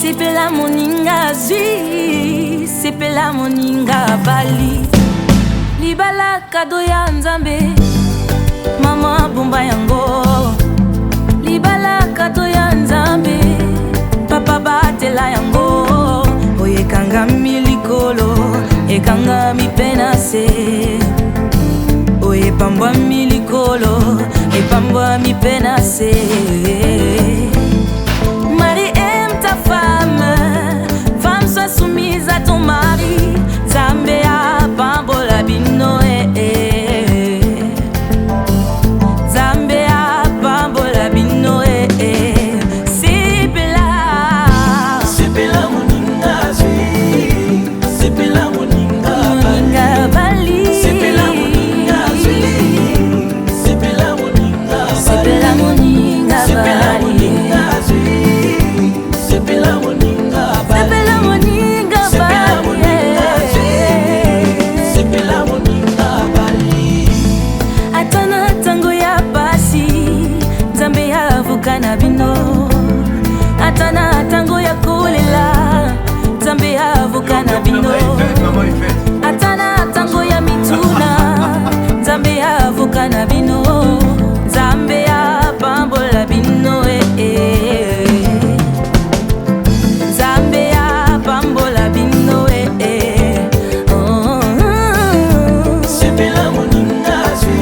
Sepela moninga zwi, sepela moninga bali. Libala kado ya Nzambe, mama bumba yango. Libala kado ya Nzambe, papa batela yango. Oye kanga milikolo, ekanga mi penase. Oye pambwa milikolo, epambwa mi penase. Marie aime ta femme, femme sois soumise à ton mari. Zambea pambola bino Zambea pambola bino Sepela, sepela moninga zwi, sepela moninga bali. sepela moninga zwi, sepela moninga Sepela moninga sepela bali. moninga zwi, sepela moninga Sepela moninga bali. sepela moninga bali. Atana tango ya pasi, Nzambe ya vukana bino. Atana tango ya kolela, Nzambe ya vukana bino. Atana tango ya mituna, Nzambe ya vukana bino. Nzambe ya pambola bino Nzambe ya pambola bino oh. Sepela moninga zwi,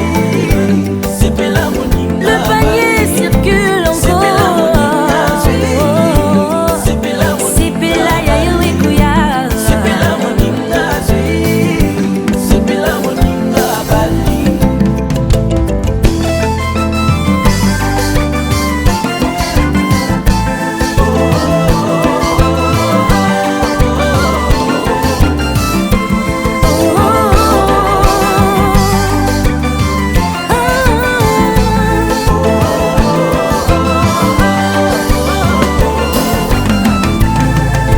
sepela moninga Le panier circule sepela moninga zwi, encore. sepela moninga Sepela ya yuikuya. sepela moninga zwi, sepela moninga bali.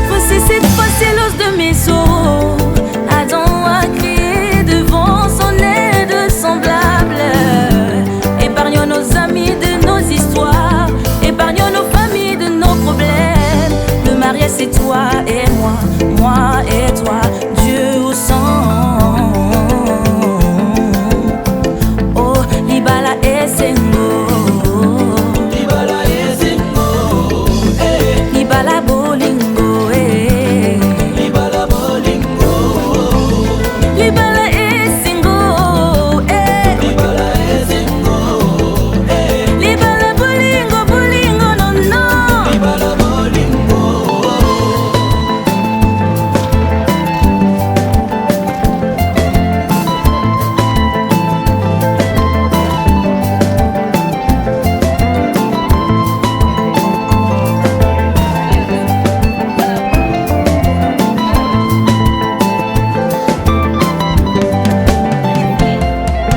Voici cette fois c'est l'os de mes os. Adam a crié devant son aide semblable. Épargnons nos amis de nos histoires, épargnons nos familles de nos problèmes. Le mariage c'est toi et moi et toi, Dieu au sang. Oh, libala et sengo, Libala ezingo, libala bolingo, libala bolingo, libala et sengo, libala ezingo, libala bolingo, bolingo, non, non. libala bolingo.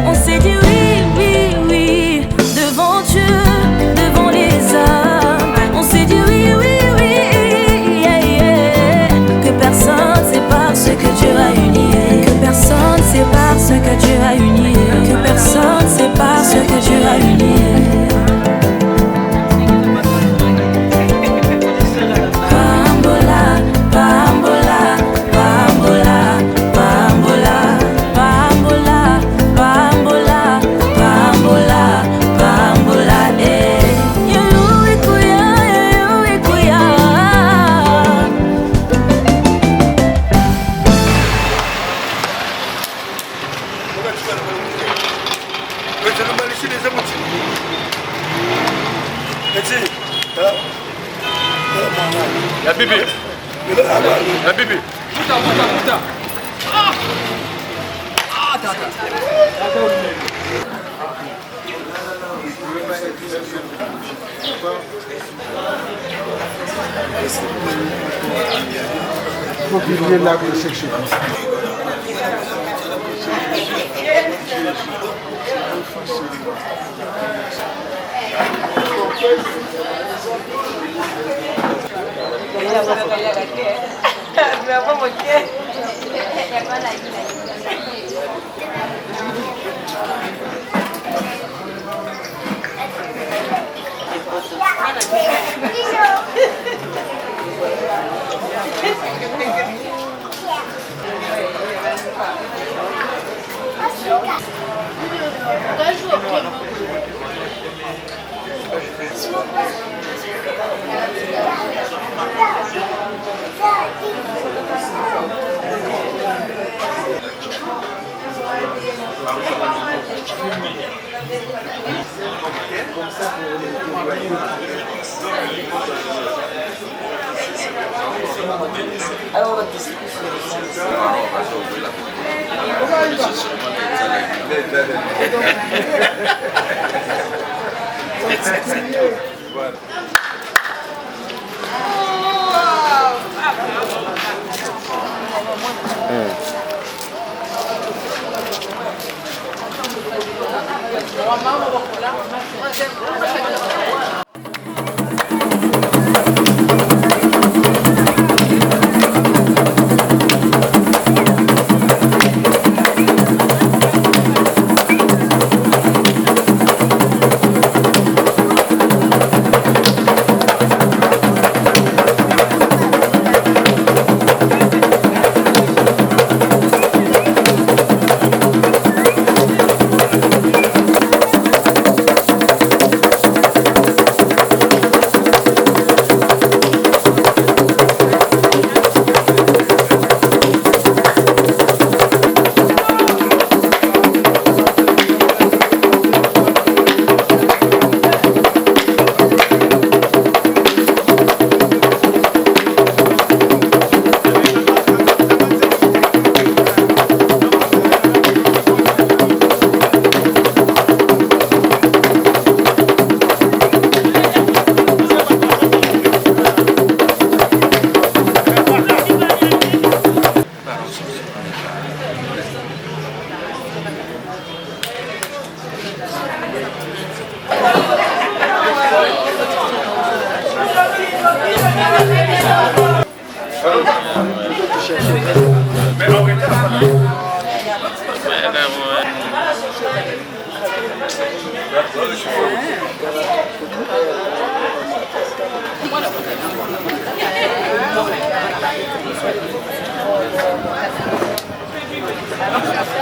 On s'est dit oui, oui, oui, devant Dieu, devant les hommes. On s'est dit oui, oui, oui, yeah, yeah. Que personne sépare ce que Dieu a uni. Que personne sépare ce que Dieu a uni. Que personne sépare ce que Dieu a uni. Pambola, pambola, pambola, pambola, pambola, pambola, pambola, pambola, yo ikuya, yo ikuya. La bibi. La bibi. Muta. Faut qu'il vienne là pour chercher. Alors, on va discuter.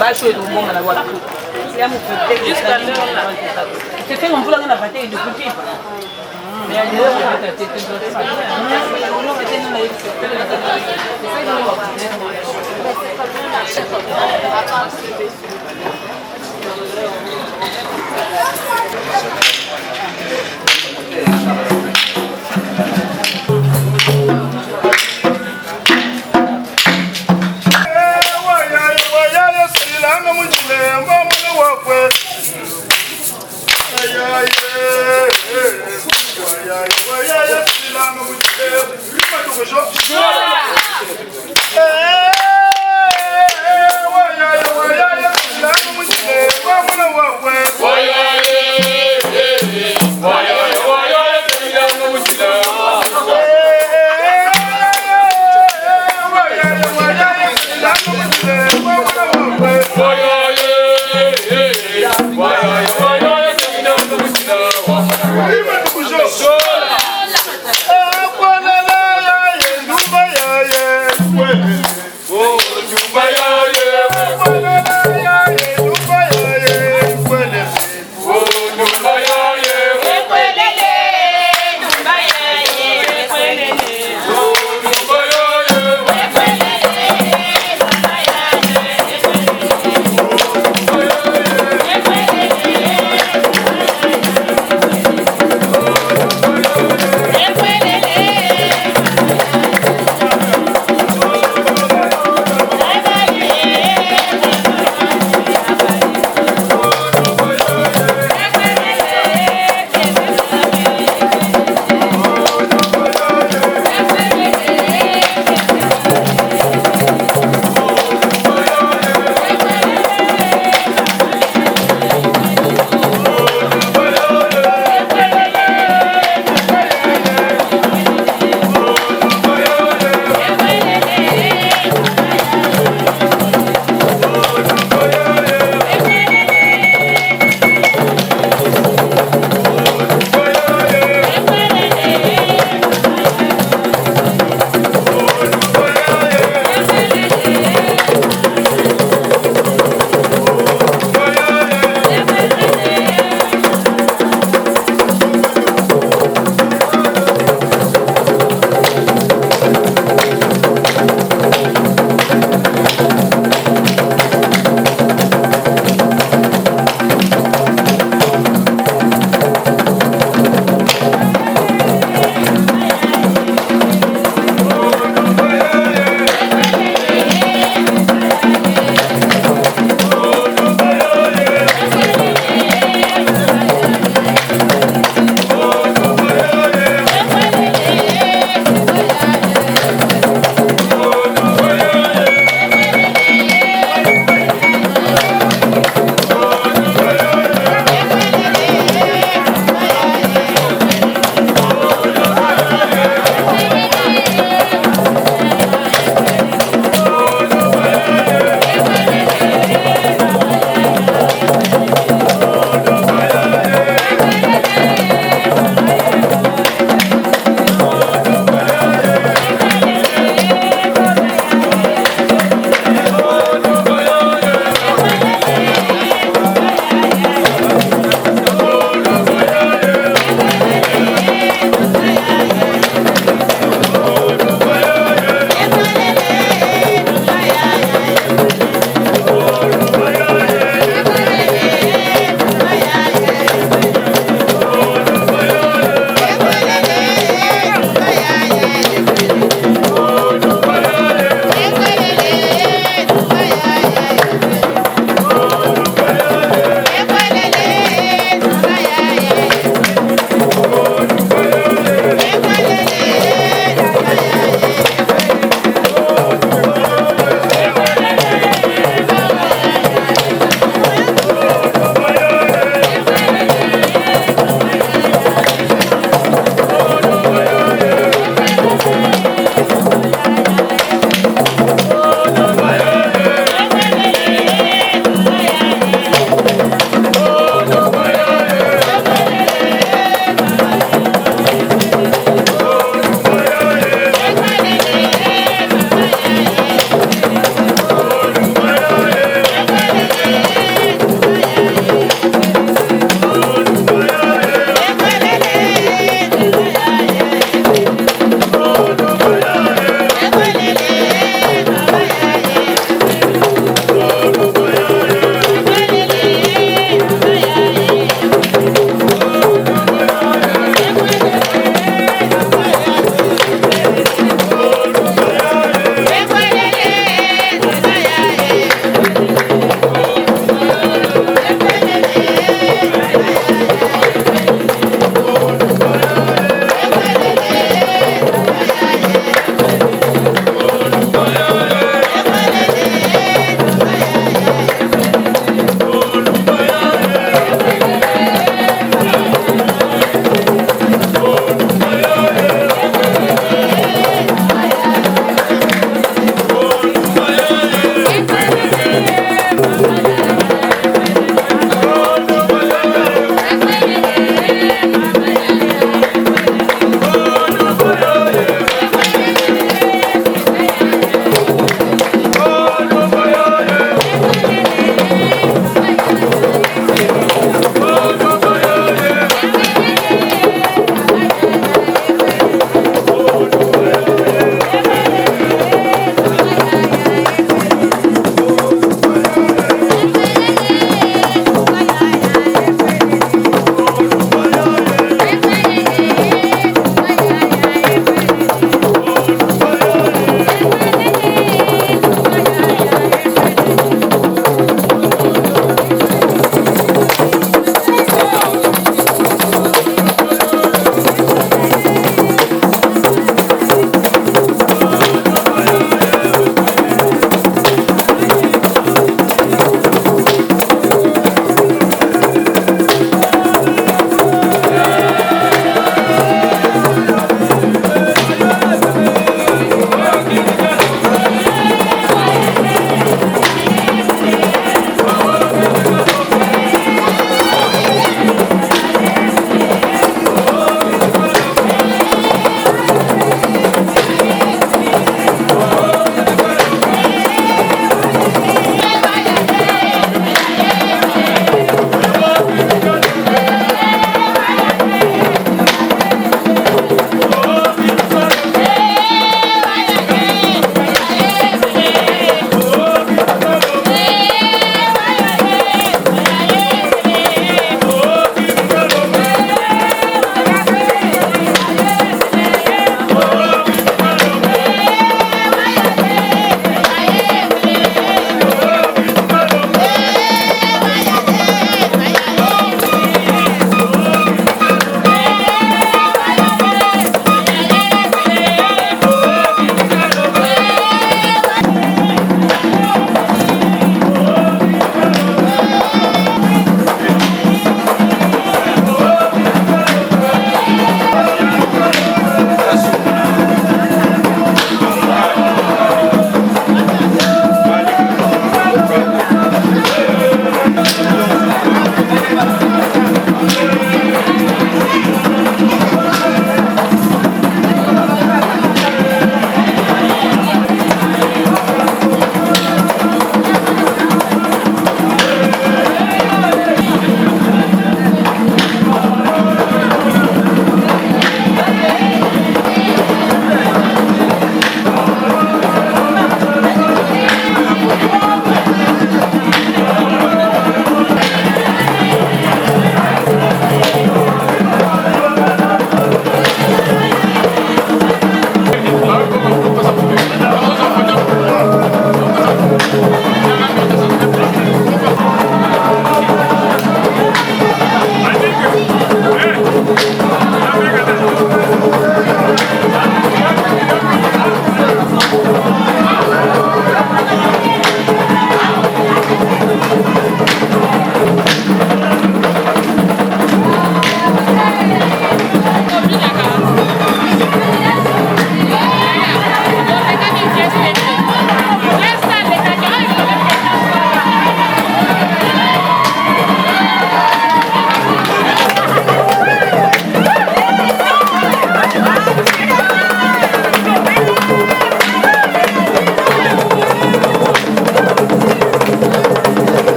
Bacho est bon à la voie. C'est à mon côté. Jusqu'à l'heure là. C'est fait qu'on voulait la bataille de couper. Mais à l'heure, on a été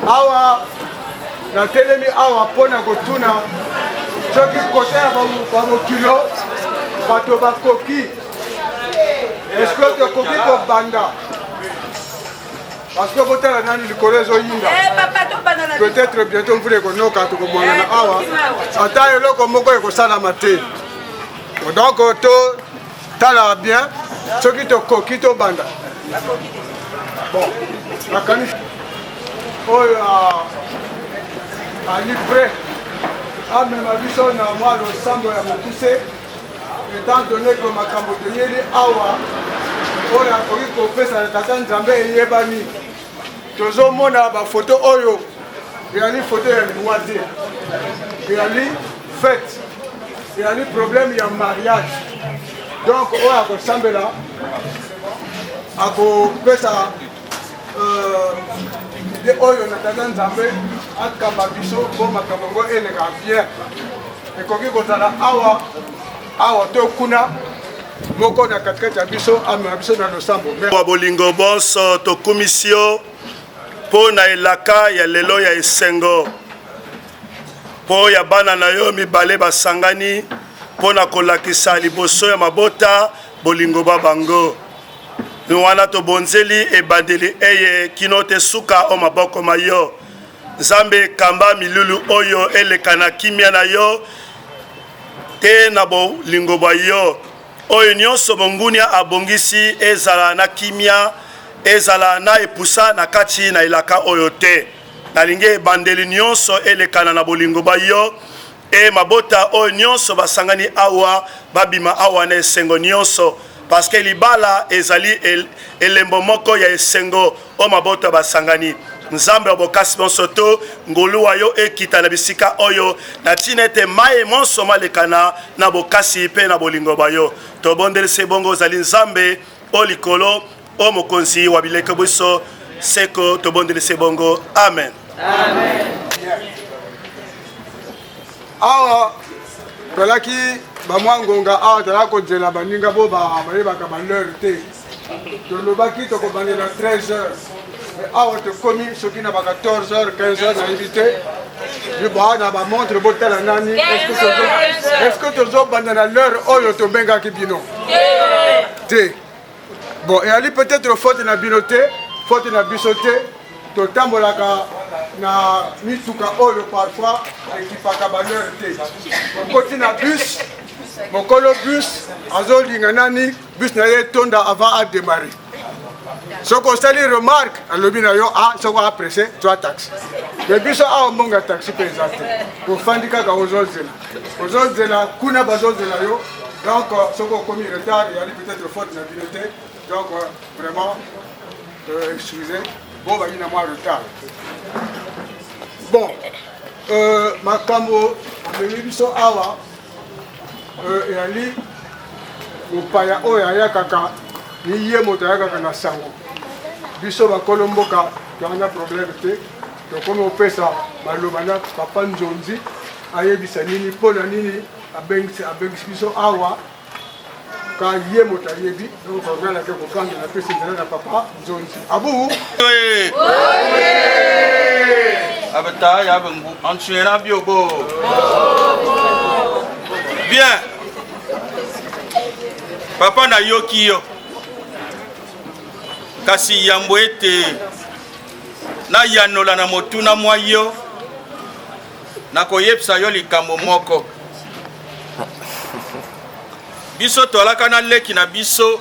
awa na telemi awa pona kotuna soki kote ya bamokilo bato bakoki eske tokoki kobanda parce que botala nani likolo ezoyinda peut-être bientôt mvula ekonoka tokomwangana awa ata eloko moko ekosalama te donc totala bien soki tokoki tobanda bon nakanisi oyo ali prêt amema biso na mwa losambo ya mokuse étant donné que makambo toyeli awa oyo akoki kopesa na tata nzambe eyebani tozomona bafoto oyo eyali foto ya liwa te eyali fête eyali problème ya mariage donc oyo akosambela akopesa ide oyo na tata nzambe akamba biso po makambo ngo eleka bien ekoki kozala awa to kuna moko na katikati ya biso amema biso na losambo wa bolingo bonso tokumisio mpo na elaka ya lelo ya esengo mpo ya bana na yo mibale basangani mpo na kolakisa liboso ya mabota bolingo babango wana tobonzeli ebandeli eye kino te suka o maboko ma yo nzambe kamba milulu oyo eleka na kimia na yo te na bolingo bwa yo oyo nyonso mongunia abongisi ezala na kimia ezala na epusa na kati na elaka oyo te nalingi ebandeli nyonso elekana na bolingo bwa yo mabota oyo nyonso basangani awa babima awa na esengo nyonso parce que libala ezali elembo moko ya esengo o mabota basangani nzambe obokasi bonsoto ngolu wa yo ekita na bisika oyo na tinete maye monso malekana na bokasi pe na bolingo bayo tobondelese bongo zali nzambe o likolo o mokonzi wa bileke biso seko tobondelese bongo amen amen awa tolaki bamwa ngonga awa tala kozela baninga bo bayebaka baleur te tolobaki tokobandela 13h awa tokomi soki na ba 14h 15h nayebi te boa na bamontre botala nani est-ce que tozobanda na l'heure oyo tobengaki bino te bon eyali peut-être faute na bino te faute na biso te totambolaka na mituka oyo parfois ekipaka baleur te okoti na bus mokolo bus azolinga nani bus na ye tonda avant a démarrer soko osali remarque alobi na yo soko apresse toa taxi me biso awa mbonga taxi mpe eza te ofandi kaka ozozela kuna bazozela yo donc soko okomi retard eyali peut-être faute na bino te donc vraiment excusez bo bayi na mwa retard bon makambo amemi biso awa eyali mopaya oyo ayakaka ni ye moto ayakaka na sango biso bakolo mboka toana problème te tokomi opesa maloba na papa nzonzi ayebisa nini mpo na nini abengisi biso awa ka ye moto ayebi donc oganake kofanda na pesi nzela na papa nzonzi abu abata ya bengu antuera biobo bien papa na yoki yo kasi yambo ete na yanola na motuna mwa yo na koyepsa yo likambo moko biso tolaka na leki na biso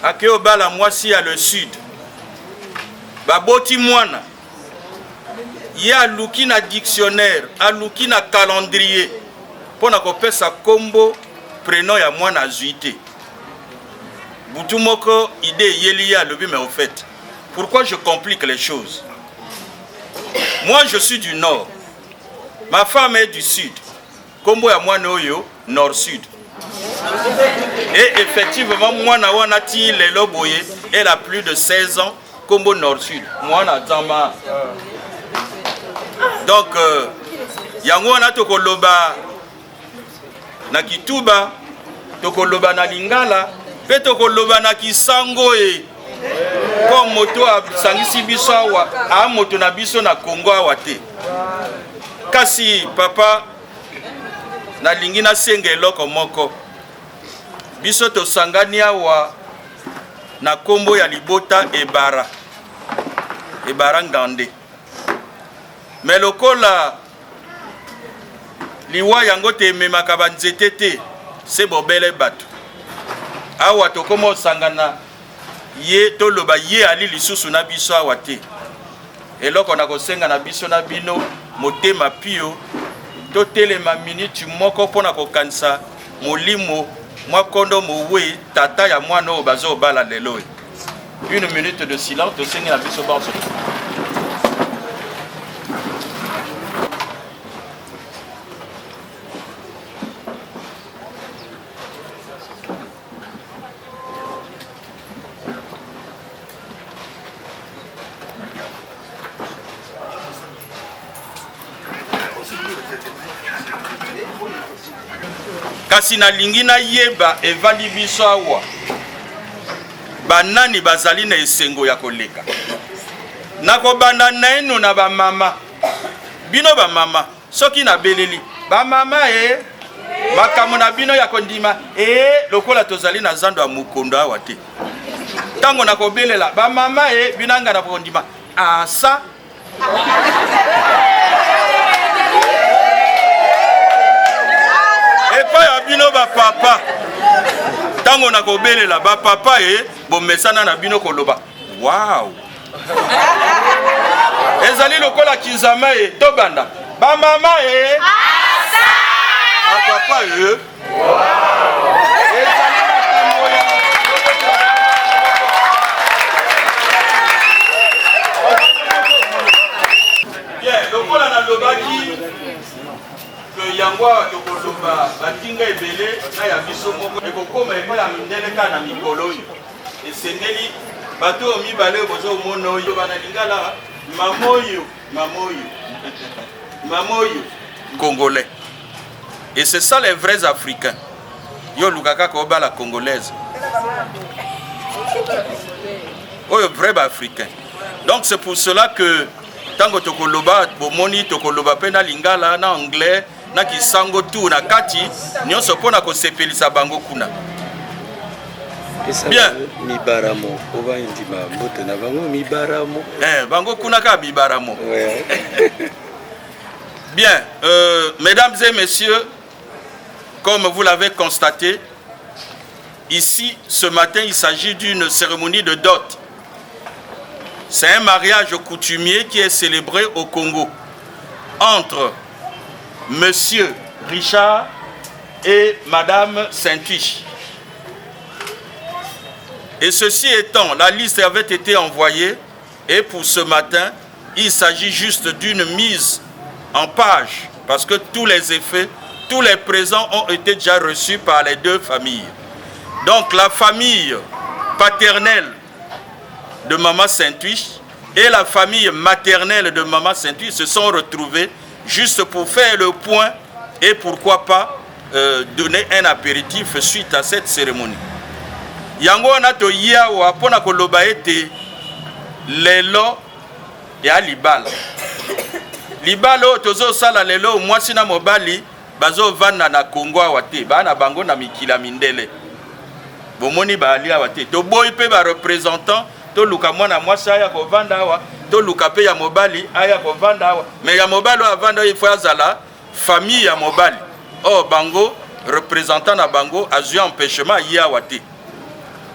ake obala mwasi ya le sud baboti mwana ye aluki na dictionnaire aluki na calendrier pona kopesa kombo prénom ya mwana azwi te butu moko idée yeli ya lobi mais au fait pourquoi je complique les choses? Moi je suis du nord, ma femme est du sud, kombo ya mwana oyo nord sud. Et effectivement mwana wana ti lelo boye elle a plus de 16 ans kombo nord sud mwana zamba. Donc yango wana tokoloba na Kituba tokoloba na Lingala pe tokoloba na Kisango ko moto asangisi biso awa a moto na biso na Congo awa te. Kasi papa nalingi nasenga eloko moko. Biso tosangani awa na kombo ya libota Ebara Ngande. Mais lokola liwa yango te memaka banzete te se bobele bato. Awa tokomo sangana ye toloba ye ali lisusu na biso awa te. Eloko na kosenga na biso na bino motema pio to telema minute moko pona kokanisa molimo mwa kondo mowe tata ya mwana o bazo bala lelo. Une minute de silence tosenga na biso banso. Kasi nalingi na yeba evali biso awa banani bazali na esengo ya koleka nakobanda naino na bamama bino bamama soki na beleli bamama makambo na bino ya kondima lokola tozali na zando ya mukondo awa te tango nakobelela bamama binanga na kondima asa epa ya bino bapapa tango nakobelela bapapa bomesana na bino koloba wow ezali lokola kinzama tobanda bamama asa bapapa wow ezali makambo ya bien lokola na lobaki yango tokoloba batinga ebele na ya biso moko ekokoma ekola mindele kaka na mikolo oyo esengeli bato mibale bozomona oyo bana lingala mamoyo congolais. Et c'est ça les vrais africains. Yo lukaka ko bala congolaise. Oyo vrai africain. Donc c'est pour cela que tango tokoloba bomoni tokoloba pena lingala na anglais na kisango tu na kati nyonso pona ko sepelisa bango kuna. Bien. Mibaramo, oba indima mbote na bango mibaramo. Bango kuna ka mibaramo. Ouais. Bien, mesdames et messieurs, comme vous l'avez constaté, ici ce matin il s'agit d'une cérémonie de dot. C'est un mariage coutumier qui est célébré au Congo entre Monsieur Richard et Madame Saint-Huich. Et ceci étant, la liste avait été envoyée et pour ce matin, il s'agit juste d'une mise en page parce que tous les effets, tous les présents ont été déjà reçus par les deux familles. Donc la famille paternelle de Maman Saint-Huich et la famille maternelle de Maman Saint-Huich se sont retrouvés juste pour faire le point et pourquoi pas donner un apéritif suite à cette cérémonie. Yango na to yawa pona koloba ete lelo ya libala. Libalo tozo sala lelo mwasi na mobali bazo vanda na Congo awate bana bango na mikila mindele. Bomoni ba ali awate to boy pe ba représentant to luka mwana mwasi aya ko vanda awa to luka pe ya mobali aya ko vanda awa mais ya mobali avanda il faut azala famille ya mobali. Oh bango représentant na bango azu empêchement ya awate.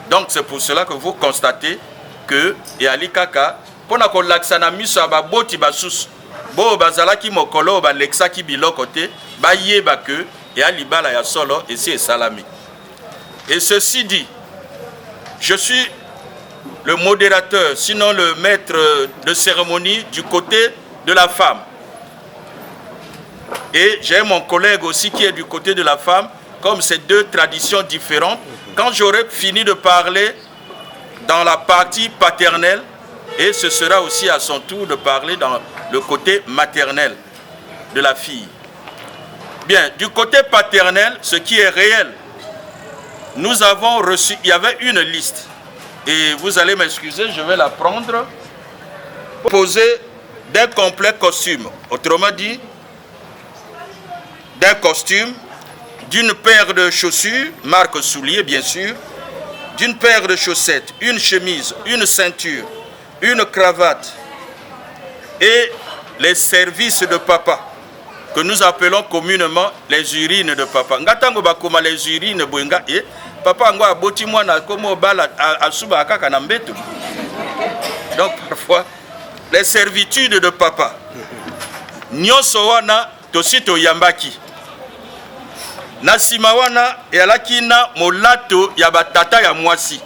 Donc c'est pour cela que vous constatez que Yali Kaka, pour na kolaksa miso ba boti basus, bo bazalaki mokolo ba lexaki bilokote, ba yeba que Yali bala ya solo et c'est salami. Et ceci dit, je suis le modérateur, sinon le maître de cérémonie du côté de la femme. Et j'ai mon collègue aussi qui est du côté de la femme, comme ces deux traditions différentes. Quand j'aurai fini de parler dans la partie paternelle, et ce sera aussi à son tour de parler dans le côté maternel de la fille. Bien, du côté paternel, ce qui est réel, nous avons reçu, il y avait une liste. Et vous allez m'excuser, je vais la prendre. Poser d'un complet costume. Autrement dit, d'un costume, d'une paire de chaussures, marque souliers bien sûr, d'une paire de chaussettes, une chemise, une ceinture, une cravate et les services de papa que nous appelons communément les urines de papa. Ngatango bakoma les urines boenga et papa ngo aboti mwana komo bala asuba akaka na mbeto. Donc parfois les servitudes de papa. Nyonso wana tosito yambaki. Na sima wana yalaki na molato ya batata ya mwasi.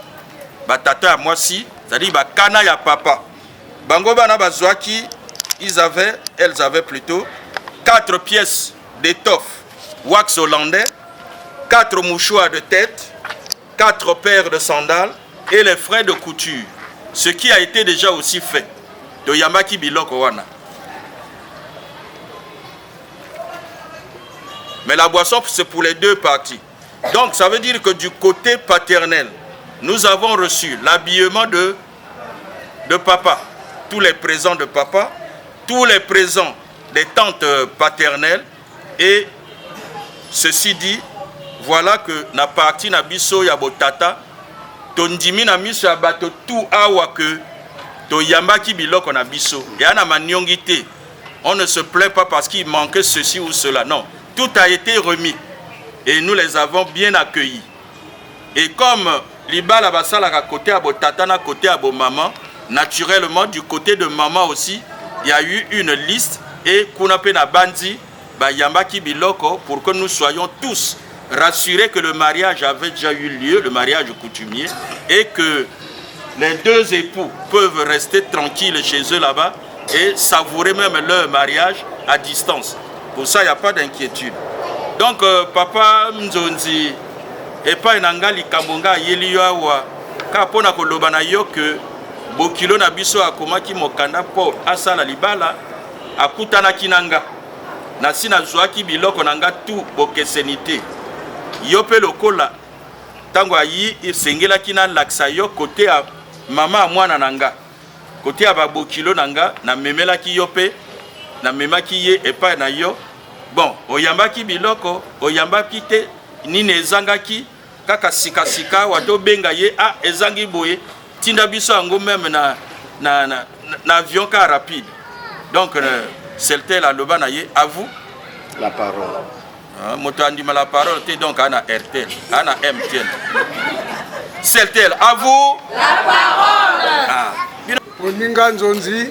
Batata ya mwasi, c'est-à-dire bakana ya papa. Bango bana bazwaki, elles avaient plutôt 4 pièces d'étoffe wax hollandais, 4 mouchoirs de tête, 4 paires de sandales et les frais de couture. Ce qui a été déjà aussi fait. De Yamaki Biloko wana. Mais la boisson, c'est pour les deux parties. Donc, ça veut dire que du côté paternel, nous avons reçu l'habillement de papa, tous les présents de papa, tous les présents des tantes paternelles. Et ceci dit, voilà que na partie na biso ya botata, tondimi na miso ya bato tout awa que to yambaki biloko na biso. Ya na maniongité. On ne se plaint pas parce qu'il manquait ceci ou cela. Non. Tout a été remis et nous les avons bien accueillis. Et comme Libala Basala à côté à Botatana, côté à maman, naturellement du côté de maman aussi, il y a eu une liste et Kunapena Bandi, Yambaki Biloko, pour que nous soyons tous rassurés que le mariage avait déjà eu lieu, le mariage coutumier, et que les deux époux peuvent rester tranquilles chez eux là-bas et savourer même leur mariage à distance. Pour ça, il n'y a pas d'inquiétude. Donc, papa Mzonzi, et pas Nangali Kambonga Yeliyawa, Kapona Kolobana yo que Bokilo Nabiso Akomaki Mokanda Po Asala Libala, Akutana Kinanga, Nasina Zouaki Biloko Nanga tout Bokesenité. Yope Lokola, Tango Ayi, Sengela Kina Laksayo, côté à Mama Mwana Nanga, côté à Babokilo Nanga, na Memela Ki Yope. Na memaki ye epa na yo bon oyambaki biloko oyambaki te ni nezangaki kaka sika wato benga ye ezangi boye tinda biso ango même na avion car rapide. Donc c'est tel aloba na ye à vous la parole. Moto andima la parole te donc ana RTL ana MTN. C'est tel à vous la parole. Oninga Nzonzi.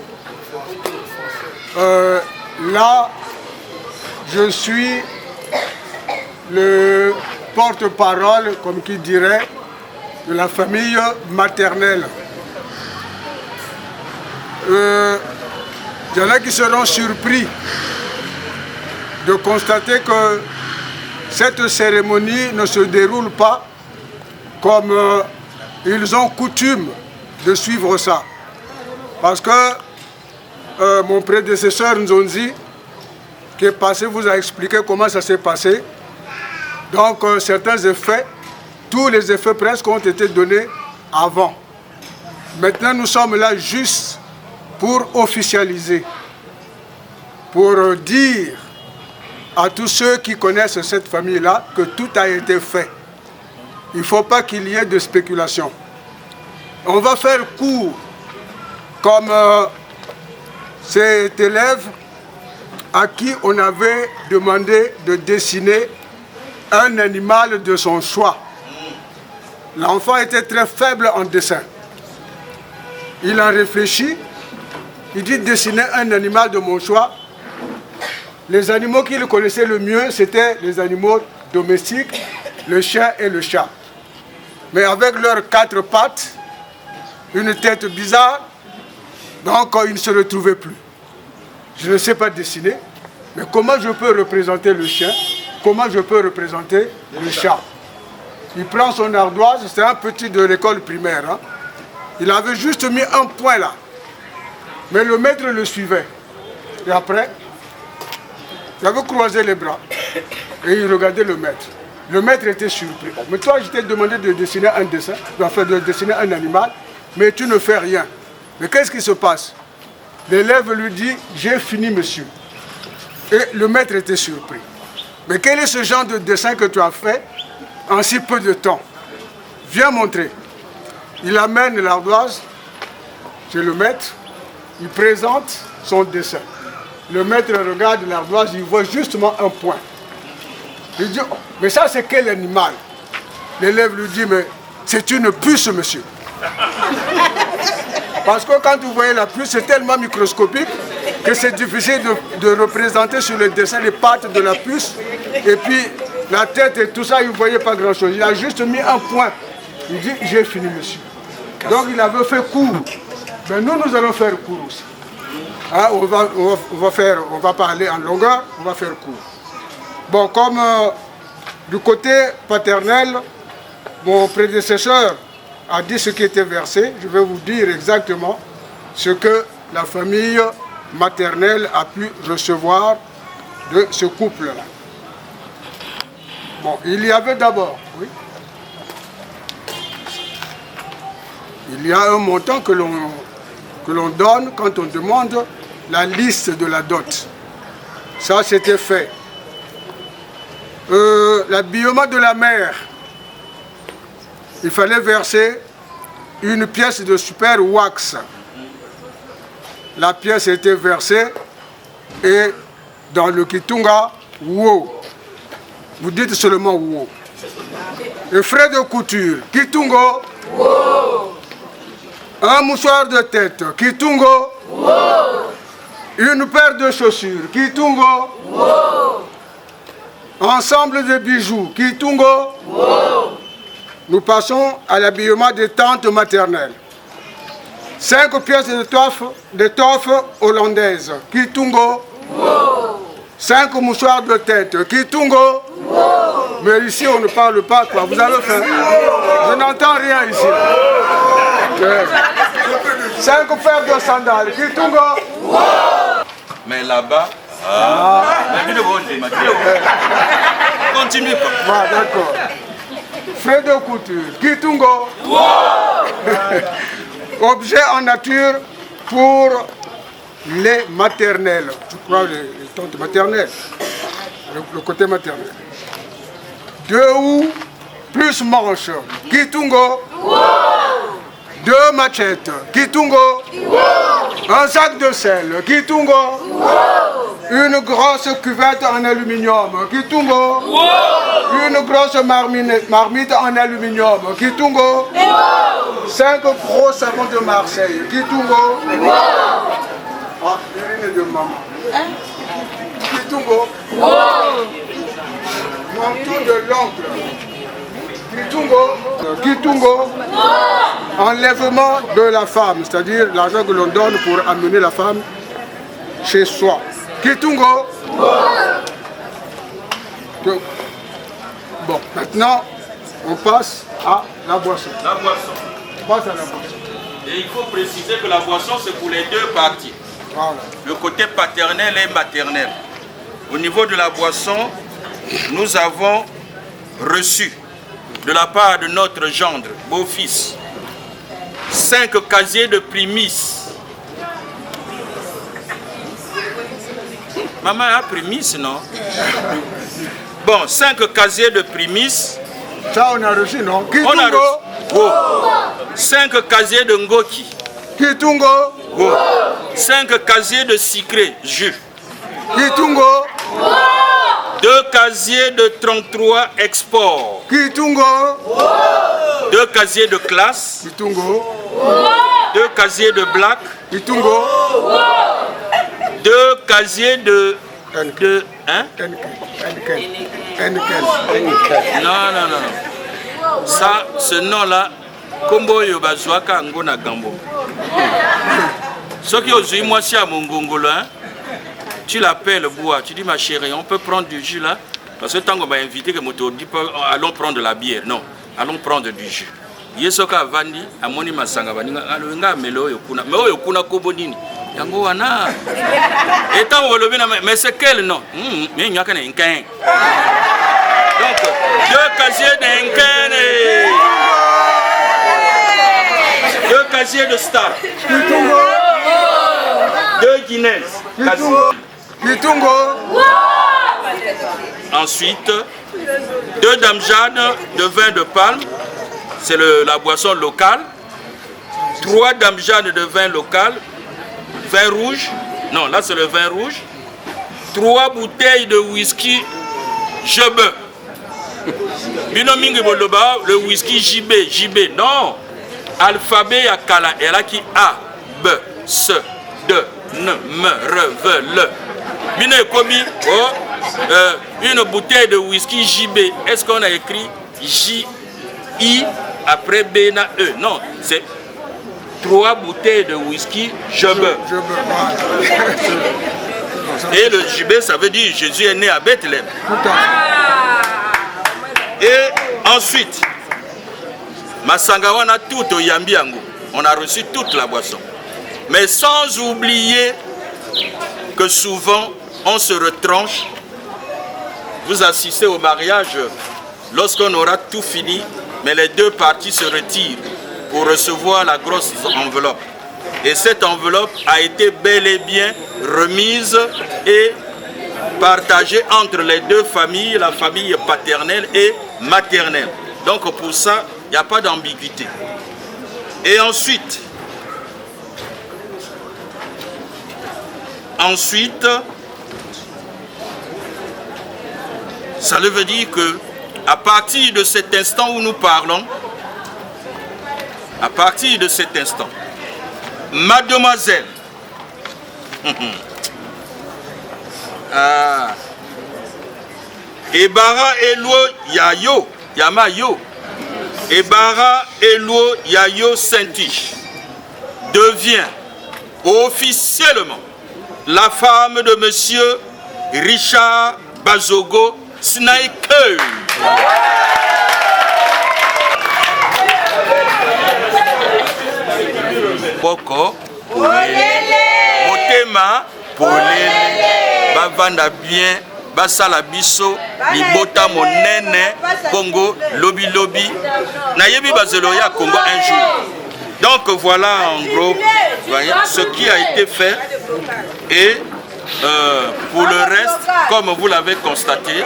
Là, je suis le porte-parole, comme qui dirait, de la famille maternelle. Il y en a qui seront surpris de constater que cette cérémonie ne se déroule pas comme ils ont coutume de suivre ça. Parce que mon prédécesseur Nzonzi, qui est passé, vous a expliqué comment ça s'est passé. Donc certains effets, tous les effets presque ont été donnés avant. Maintenant nous sommes là juste pour officialiser, pour dire à tous ceux qui connaissent cette famille-là que tout a été fait. Il ne faut pas qu'il y ait de spéculation. On va faire court comme cet élève à qui on avait demandé de dessiner un animal de son choix. L'enfant était très faible en dessin. Il a réfléchi, il dit dessiner un animal de mon choix. Les animaux qu'il connaissait le mieux, c'était les animaux domestiques, le chien et le chat. Mais avec leurs 4 pattes, une tête bizarre, donc il ne se retrouvait plus. Je ne sais pas dessiner, mais comment je peux représenter le chien? Comment je peux représenter le chat? Il prend son ardoise, c'est un petit de l'école primaire. Hein. Il avait juste mis un point là. Mais le maître le suivait. Et après, il avait croisé les bras. Et il regardait le maître. Le maître était surpris. Mais toi, je t'ai demandé de dessiner un dessin, de dessiner un animal, mais tu ne fais rien. Mais qu'est-ce qui se passe? L'élève lui dit, j'ai fini, monsieur. Et le maître était surpris. Mais quel est ce genre de dessin que tu as fait en si peu de temps? Viens montrer. Il amène l'ardoise chez le maître, il présente son dessin. Le maître regarde l'ardoise, il voit justement un point. Il dit, oh, mais ça c'est quel animal? L'élève lui dit, mais c'est une puce, monsieur. Parce que quand vous voyez la puce, c'est tellement microscopique que c'est difficile de représenter sur le dessin les pattes de la puce. Et puis la tête et tout ça, il ne voyait pas grand-chose. Il a juste mis un point. Il dit, j'ai fini, monsieur. Donc il avait fait court. Mais nous allons faire court aussi. Hein, on va parler en longueur, on va faire court. Bon, comme du côté paternel, mon prédécesseur a dit ce qui était versé, je vais vous dire exactement ce que la famille maternelle a pu recevoir de ce couple-là. Bon, il y avait d'abord, oui, il y a un montant que l'on donne quand on demande la liste de la dot. Ça, c'était fait. L'habillement de la mère, il fallait verser une pièce de super wax. La pièce était versée et dans le Kitunga, wow. Vous dites seulement wow. Et frais de couture, Kitungo, wow. Un mouchoir de tête, Kitungo, wow. Une paire de chaussures, Kitungo, wow. Ensemble de bijoux, Kitungo, wow. Nous passons à l'habillement des tantes maternelles. 5 pièces de toffe hollandaise, Kitungo, wow. 5 mouchoirs de tête, Kitungo, wow. Mais ici on ne parle pas quoi, vous allez faire. Je n'entends rien ici. 5 paires de sandales, Kitungo, wow. Mais là-bas, continue. Ah, d'accord. Frais de couture, Kitungo, wow. Objet en nature pour les maternelles. Je crois les tantes maternelles. Le côté maternel. 2 ou plus manches, Kitungo, wow. 2 machettes, Kitungo, wow. Un sac de sel, Kitungo, wow. Une grosse cuvette en aluminium, Kitungo, wow. Une grosse marmite en aluminium, Kitungo, wow. 5 gros savons de Marseille, Kitungo, wow. Ah, l'urine de maman, Kitungo, wow. Manteau de l'oncle, Kitungo, enlèvement de la femme, c'est-à-dire l'argent que l'on donne pour amener la femme chez soi. Kitungo. Bon, maintenant, on passe à la boisson. La boisson. On passe à la boisson. Et il faut préciser que la boisson, c'est pour les 2 parties. Voilà. Le côté paternel et maternel. Au niveau de la boisson, nous avons reçu de la part de notre gendre, beau-fils, 5 casiers de prémices. Maman a prémices, non? Bon, 5 casiers de prémices. Ça, on a reçu, non? Kitungo. On a reçu. Oh. 5 casiers de ngoki. Kitungo. Oh. 5 casiers de sucré, jus. Kitungo. 2 casiers de 33 export. Kitungo. 2 casiers de classe. Kitungo. 2 casiers de black. Kitungo. 2 casiers de hein? Non. Ça, ce nom-là, Kombo Yobazwaka Ngona Gambo. Ce qui est moi si à mon gongolo, hein? Tu l'appelles bois, tu dis ma chérie, on peut prendre du jus là? Parce que tant qu'on m'a invité, que moto dit pas allons prendre de la bière. Non, allons prendre du jus. Yesoka Vandi, Amoni Masanga Vaninga, Alunga Melo Yokuna, Melo Yokuna Kobodini. Yango wana. Et tant mais c'est quel nom? Mais il n'y a qu'un. Donc, 2 casiers d'Inken et 2 casiers de Star. 2 Guinness. Ensuite, 2 Damjan de vin de palme, c'est la boisson locale. 3 Damjan de vin local, vin rouge, non, là c'est le vin rouge. 3 bouteilles de whisky JB. Le whisky JB, non. Alphabet à Kala, elle a qui A, B, C, D, N, M, R, V, L. Une bouteille de whisky JB. Est-ce qu'on a écrit J, I, après B, na, E? Non, c'est 3 bouteilles de whisky JB. Et le JB, ça veut dire Jésus est né à Bethléem. Et ensuite, Masangawana tout au Yambiango. On a reçu toute la boisson. Mais sans oublier que souvent, on se retranche. Vous assistez au mariage lorsqu'on aura tout fini, mais les 2 parties se retirent pour recevoir la grosse enveloppe. Et cette enveloppe a été bel et bien remise et partagée entre les 2 familles, la famille paternelle et maternelle. Donc pour ça, il n'y a pas d'ambiguïté. Et ensuite, ça veut dire que à partir de cet instant où nous parlons, à partir de cet instant, mademoiselle, Ebara Elo Yayo, Yamayo, Ebara Elo Yayo Saint-Tiche devient officiellement la femme de monsieur Richard Bazogo Snaike. Boko Motema Polele Bavanda bien Basala biso Libota monene Congo Lobi Lobi Nayebi Bazeloya Congo un jour. Donc voilà en gros voyez, ce qui a été fait. Et pour le reste, comme vous l'avez constaté,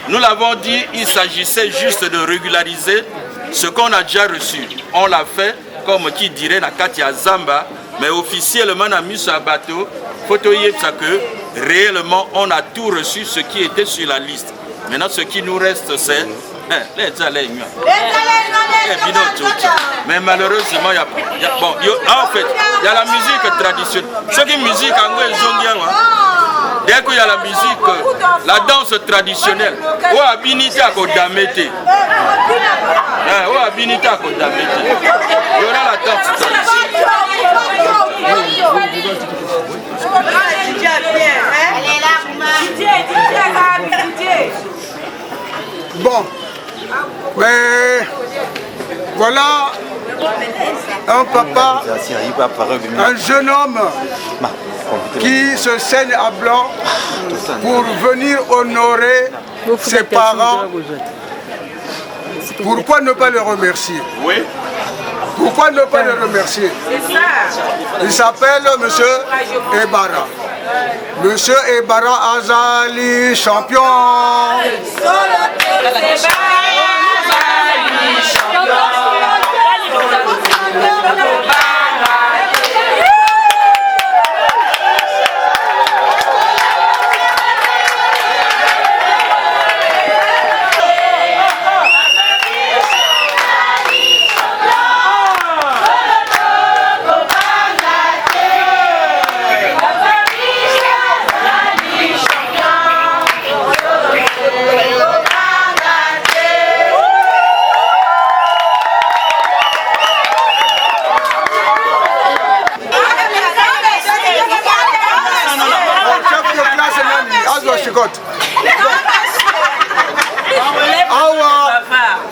nous l'avons dit, il s'agissait juste de régulariser ce qu'on a déjà reçu. On l'a fait, comme qui dirait la Katia Zamba, mais officiellement, on a mis sur un bateau, photoyé ça que réellement, on a tout reçu, ce qui était sur la liste. Maintenant, ce qui nous reste, c'est mais malheureusement, il y a bon, en fait, il y a la musique traditionnelle. Ce qui est musique en anglais, dès qu'il y a la musique, la danse traditionnelle, il y aura la danse traditionnelle. Bon, mais voilà un papa, un jeune homme qui se saigne à blanc pour venir honorer ses parents. Pourquoi ne pas le remercier? Oui. Pourquoi ne pas le remercier? Il s'appelle Monsieur Ebara. Monsieur Ebara Azali, champion.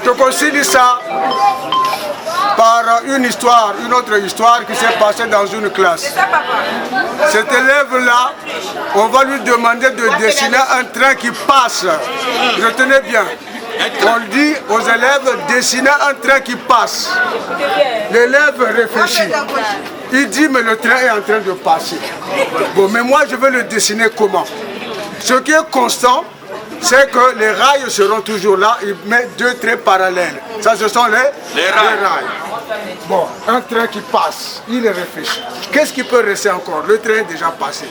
Je considère ça par une autre histoire qui s'est passée dans une classe. Cet élève-là, on va lui demander de dessiner un train qui passe. Retenez bien, On dit aux élèves, dessinez un train qui passe. L'élève réfléchit. Il dit, mais le train est en train de passer. Bon, mais moi, je veux le dessiner comment? Ce qui est constant, c'est que les rails seront toujours là. Il met deux traits parallèles. Ça, ce sont les rails. Bon, un train qui passe, il est réfléchi. Qu'est-ce qui peut rester encore? Le train est déjà passé.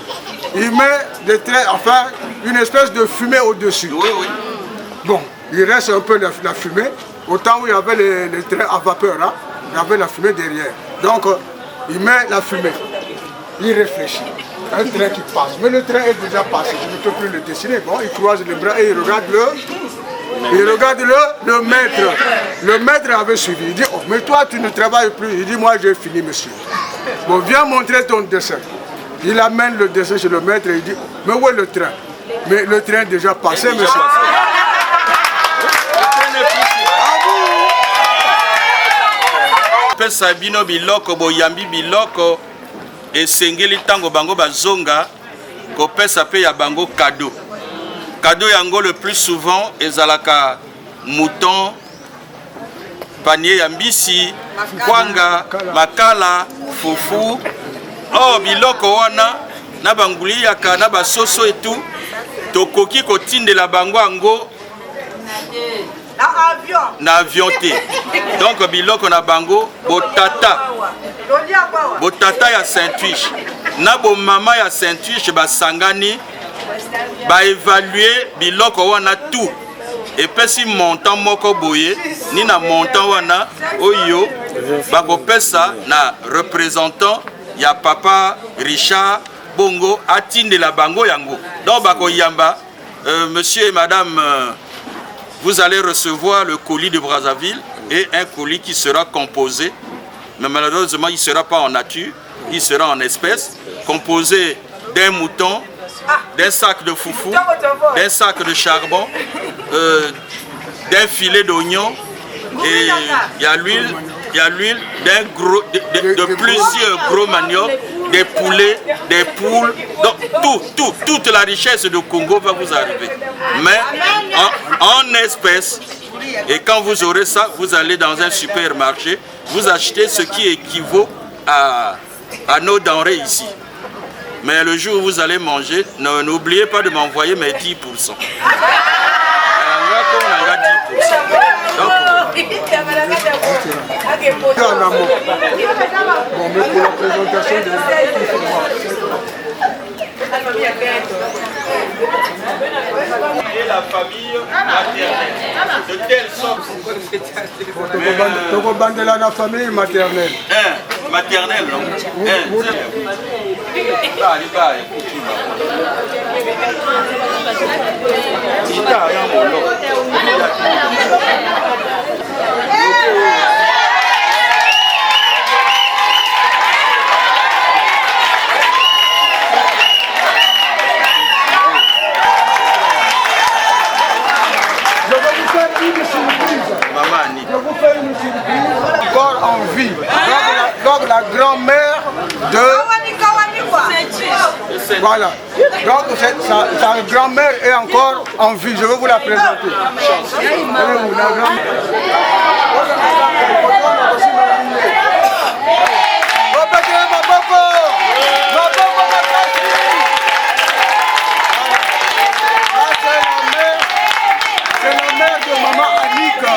Il met des traits, enfin, une espèce de fumée au-dessus. Oui, oui. Bon, il reste un peu la fumée. Au temps où il y avait les trains à vapeur, là, il y avait la fumée derrière. Donc, il met la fumée. Il réfléchit. Un train qui passe. Mais le train est déjà passé. Je ne peux plus le dessiner. Bon, il croise les bras et il regarde le maître. Le maître avait suivi. Il dit, oh, mais toi, tu ne travailles plus. Il dit, moi, j'ai fini, monsieur. Bon, viens montrer ton dessin. Il amène le dessin chez le maître et il dit, mais où est le train? Mais le train est déjà passé, monsieur. Pesa bino biloko boyambi biloko esengeli tango bango bazonga ko pesa pe ya bango cadeau. Cadeau yango le plus souvent ezalaka mouton, panier ya mbisi, kwanga, makala, fufu. Oh biloko wana na banguli yaka na basoso et tout tokoki kotindela bango ango na avion te. Donc biloko na bango botata ya Saint-Twich na bo mama ya Saint-Twich basangani ba évaluer biloko wana tout et pesi montant moko boye ni na montant wana oyo bakopesa na représentant ya papa Richard Bongo atindela bango yango. Donc bakoyamba monsieur et madame vous allez recevoir le colis de Brazzaville et un colis qui sera composé, mais malheureusement il ne sera pas en nature, il sera en espèces, composé d'un mouton, d'un sac de foufou, d'un sac de charbon, d'un filet d'oignon et il y a l'huile de plusieurs gros maniocs, des poulets, des poules, donc toute la richesse du Congo va vous arriver. Mais en espèces, et quand vous aurez ça, vous allez dans un supermarché, vous achetez ce qui équivaut à nos denrées ici. Mais le jour où vous allez manger, n'oubliez pas de m'envoyer mes 10%. Donc, bon, mais pour la présentation de la famille maternelle, de telle sorte. la famille maternelle. Maternelle, non? Je vous fais une surprise encore en vie. Donc la grand-mère de... Voilà. Donc sa grand-mère est encore en vie. Je vais vous la présenter. Allez-vous, la grand-mère. C'est la mère de maman Annika.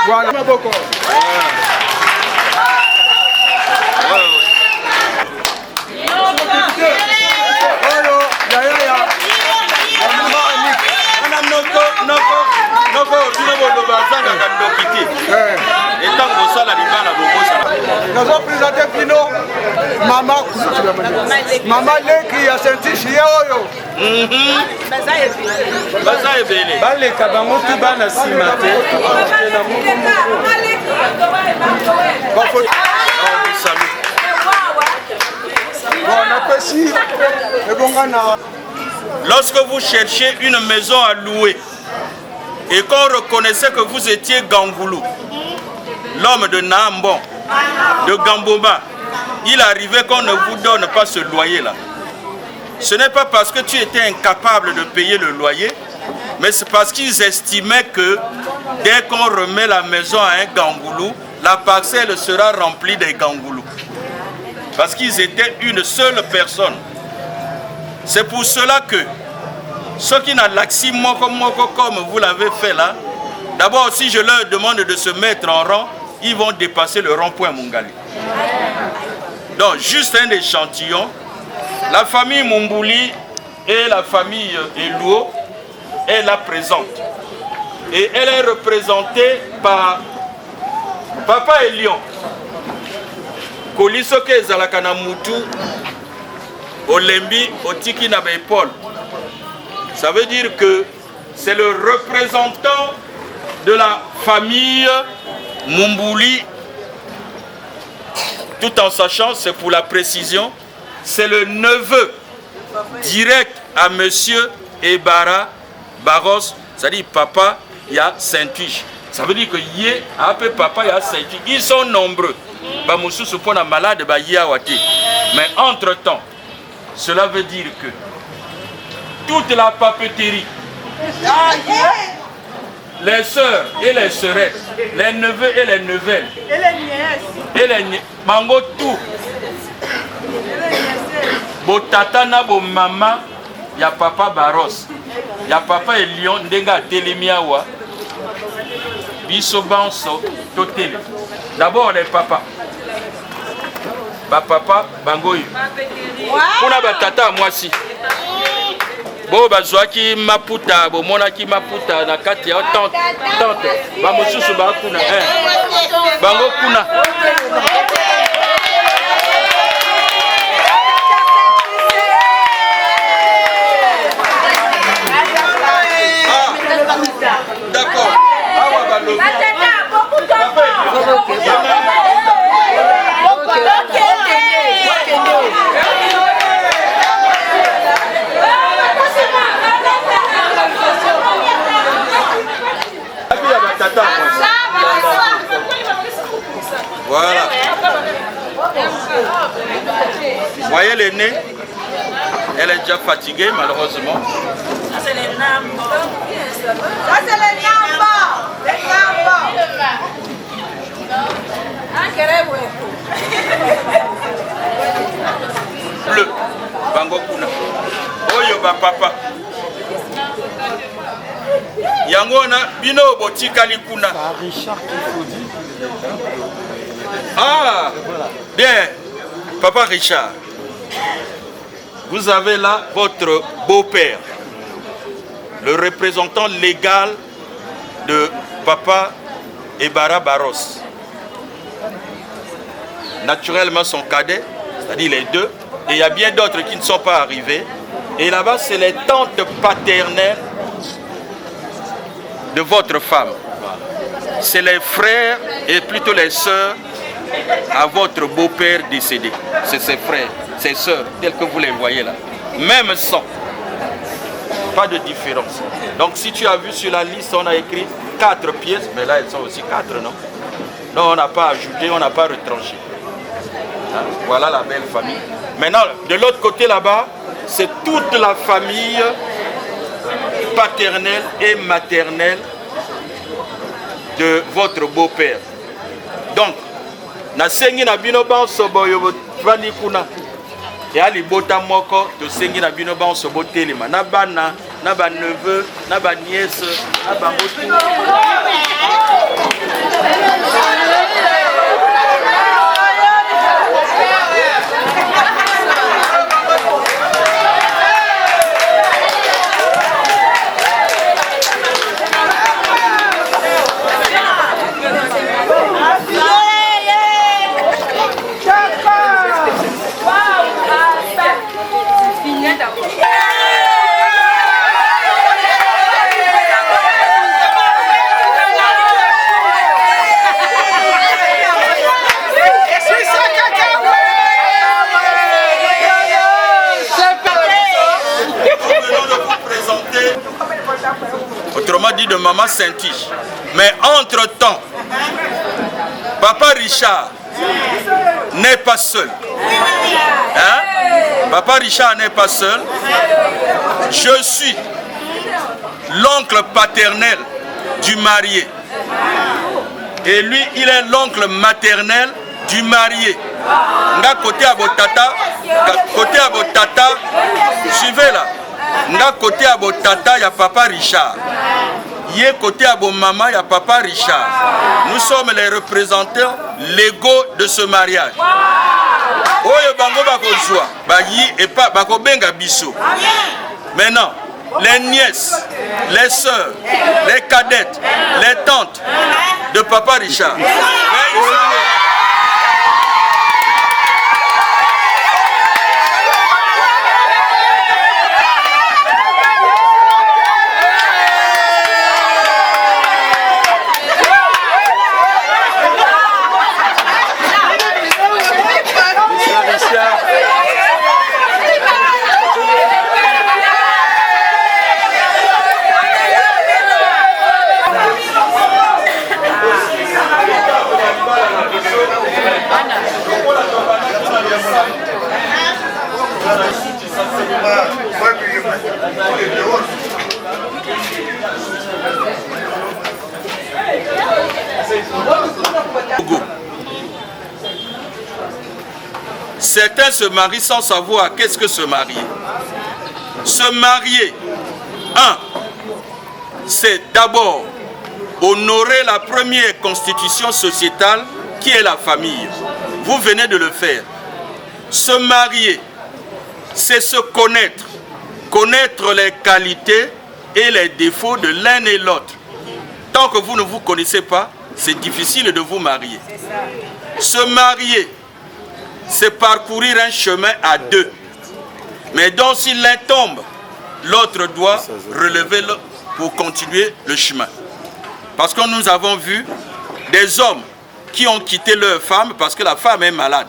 Voilà. Nous avons présenté Pino, maman Leki a senti chier oyo. Baza ebele. baleka bango mpe bana nsima te. Lorsque vous cherchez une maison à louer, et qu'on reconnaissait que vous étiez Gangoulou, l'homme de Nambon, de Gamboma, il arrivait qu'on ne vous donne pas ce loyer-là. Ce n'est pas parce que tu étais incapable de payer le loyer, mais c'est parce qu'ils estimaient que dès qu'on remet la maison à un Gangoulou, la parcelle sera remplie des Gangoulous. Parce qu'ils étaient une seule personne. C'est pour cela que ceux qui n'ont l'accès comme vous l'avez fait là, d'abord si je leur demande de se mettre en rang, ils vont dépasser le rond-point Mungali. Donc juste un échantillon. La famille Mumbouli et la famille Eluo est là présente. Et elle est représentée par Papa Elion. Kolisoke Zalakana Moutou, Olembi, Otiki Nabe Paul. Ça veut dire que c'est le représentant de la famille Mumbouli, tout en sachant, c'est pour la précision, c'est le neveu direct à monsieur Ebara Barros, c'est-à-dire papa, il y a Saint-Tuche. Ça veut dire que yé, après papa, il y a Saint-Tuche. Ils sont nombreux. Bamoussou se pose malade, mais entre-temps, cela veut dire que toute la papeterie, les sœurs et les sœurettes, les neveux et les nevelles, et les nièces, mango tout, bo tata na bo mama, ya papa Barros, ya papa Elion, ndenga telemiawa, biso banso, totele. D'abord les papas. Ba papa bangoyo. On a ba tata moi si. Bo bazwaki maputa, bo monaki maputa na kati ya tante. Ba mosusu ba kuna bango kuna. D'accord. Awa ba lobi. Voilà. Voyez l'aînée, elle est déjà fatiguée malheureusement. Ça c'est les Nambo. Ça c'est les Nambo. Les Nambo. Bleu. Bango kuna. Oyo ba papa. Yangona bino botikali kuna. Richard qu'il faut dire. Ah, bien, papa Richard, vous avez là votre beau-père, le représentant légal de papa Ebara Barros. Naturellement son cadet, c'est-à-dire les deux, et il y a bien d'autres qui ne sont pas arrivés. Et là-bas, c'est les tantes paternelles de votre femme. C'est les frères et plutôt les sœurs à votre beau-père décédé. C'est ses frères, ses sœurs, tels que vous les voyez là. Même sang. Pas de différence. Donc si tu as vu sur la liste, on a écrit 4 pièces, mais là elles sont aussi 4, non? Non, on n'a pas ajouté, on n'a pas retranché. Hein? Voilà la belle famille. Maintenant, de l'autre côté là-bas, c'est toute la famille paternelle et maternelle de votre beau-père. Donc, nasengi na bino banso boyo vandi kuna ya libota moko to sengi na bino banso botelema na bana na ba neveu na ba nièce na ba motu. de Maman Saint-Tige. Mais entre-temps, Papa Richard n'est pas seul. Hein? Papa Richard n'est pas seul. Je suis l'oncle paternel du marié. Et lui, il est l'oncle maternel du marié. Nga côté à votre tata, suivez là. Nga côté à votre tata, il y a Papa Richard. Yé côté à votre maman, il y a Papa Richard. Nous sommes les représentants légaux de ce mariage. Oyo bango bakozwa, bayi et pas bakobenga biso. Maintenant, les nièces, les sœurs, les cadettes, les tantes de Papa Richard. Certains se marient sans savoir qu'est-ce que se marier. Se marier, c'est d'abord honorer la première constitution sociétale qui est la famille. Vous venez de le faire. Se marier, c'est se connaître. Connaître les qualités et les défauts de l'un et l'autre. Tant que vous ne vous connaissez pas, c'est difficile de vous marier. Se marier, c'est parcourir un chemin à deux. Mais donc si l'un tombe, l'autre doit relever pour continuer le chemin. Parce que nous avons vu des hommes qui ont quitté leur femme parce que la femme est malade.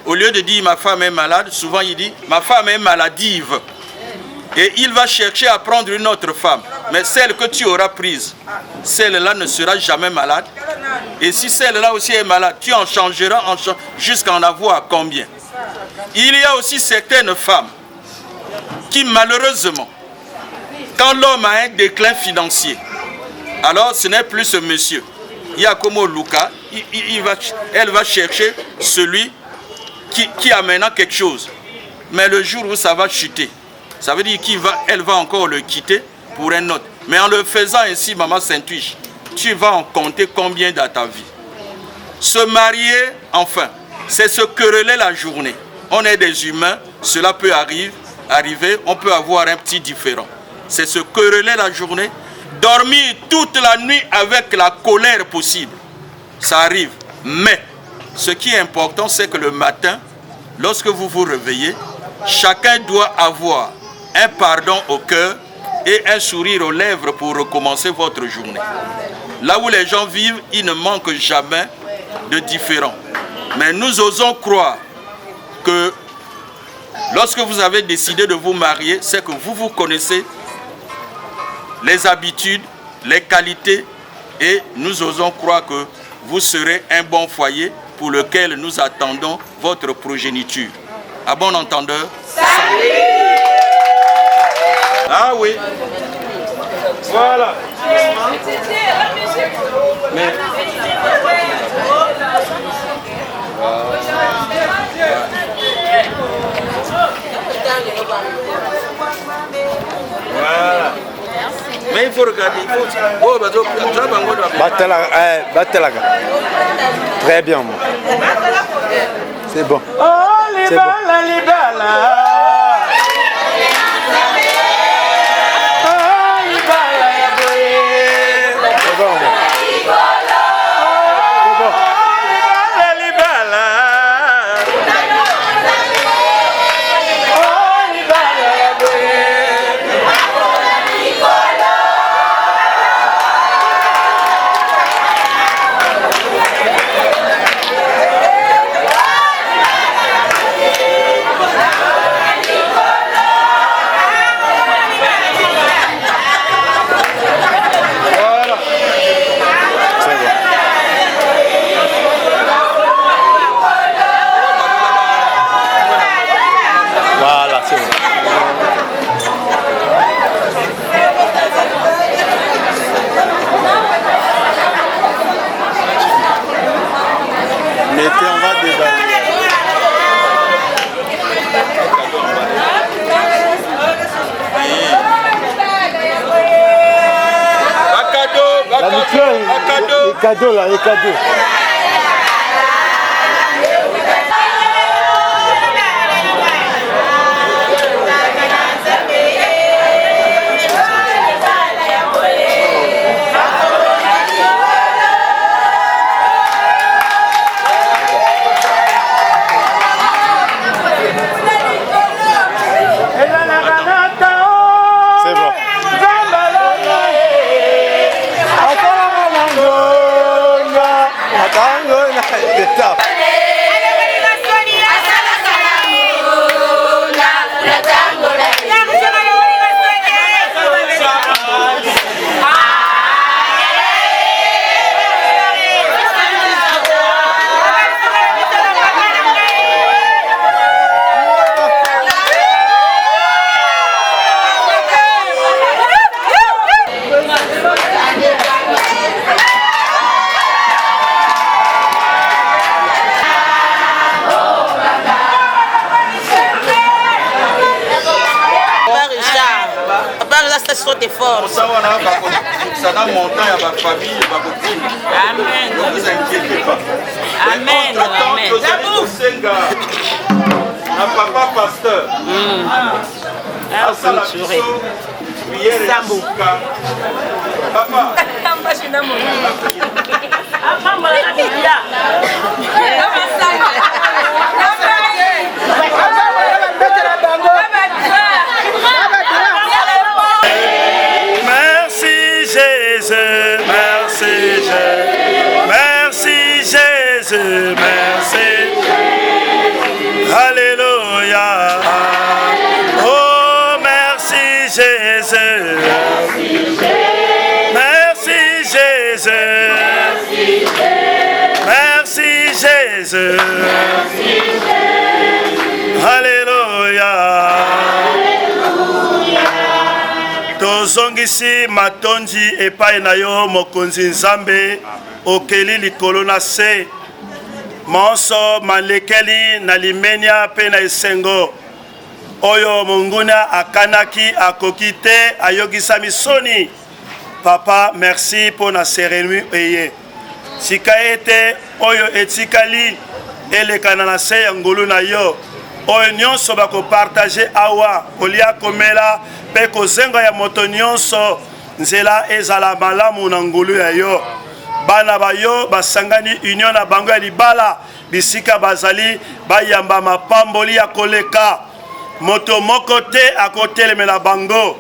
Au lieu de dire ma femme est malade, souvent il dit ma femme est maladive. Et il va chercher à prendre une autre femme. Mais celle que tu auras prise, celle-là ne sera jamais malade. Et si celle-là aussi est malade, tu en changeras jusqu'à en avoir combien? Il y a aussi certaines femmes qui malheureusement, quand l'homme a un déclin financier, alors ce n'est plus ce monsieur. Il y a comme Luca, elle va chercher celui qui a maintenant quelque chose. Mais le jour où ça va chuter, ça veut dire qu'elle va encore le quitter pour un autre. Mais en le faisant ainsi, Maman Saint-Tige, tu vas en compter combien dans ta vie. Se marier, enfin, c'est se quereller la journée. On est des humains, cela peut arriver, on peut avoir un petit différend. C'est se quereller la journée, dormir toute la nuit avec la colère possible. Ça arrive. Mais, ce qui est important, c'est que le matin, lorsque vous vous réveillez, chacun doit avoir un pardon au cœur et un sourire aux lèvres pour recommencer votre journée. Là où les gens vivent, il ne manque jamais de différends. Mais nous osons croire que lorsque vous avez décidé de vous marier, c'est que vous connaissez les habitudes, les qualités, et nous osons croire que vous serez un bon foyer pour lequel nous attendons votre progéniture. À bon entendeur. Salut. Ah oui. Voilà. Mais... Voilà. Mais il faut regarder. Batelaga. Très bien, moi. C'est bon. Oh, libala, libala. va, c'est bon. Mettez, on va déballer. Les cadeaux là, les cadeaux. Ça on a montant à ma famille, Amen. ne vous inquiétez pas. Amen. Entre-temps, vous allez au Senga, à papa pasteur. À Salabiso, prière et Souka. Papa. Merci Jésus, merci. Alléluia. Oh, merci Jésus. Merci Jésus. Merci Jésus. Alléluia. Tozongisi matondi epai na yo mokonzi nzambe okeli likolo na se monso malekeli na limenia pe na esengo oyo monguna akanaki akoki te ayokisa misoni. Papa, merci pour na cérémonie eye sika ete oyo etikali elekana na se ya ngolu na yo oyo nyonso bakopartage awa kolia komela pe kozenga ya moto nyonso nzela ezala malamu na ngulu ya yo. Bana bayo basangani union na bango ya libala bisika bazali bayamba mapamboli ya koleka moto moko te akotelemela bango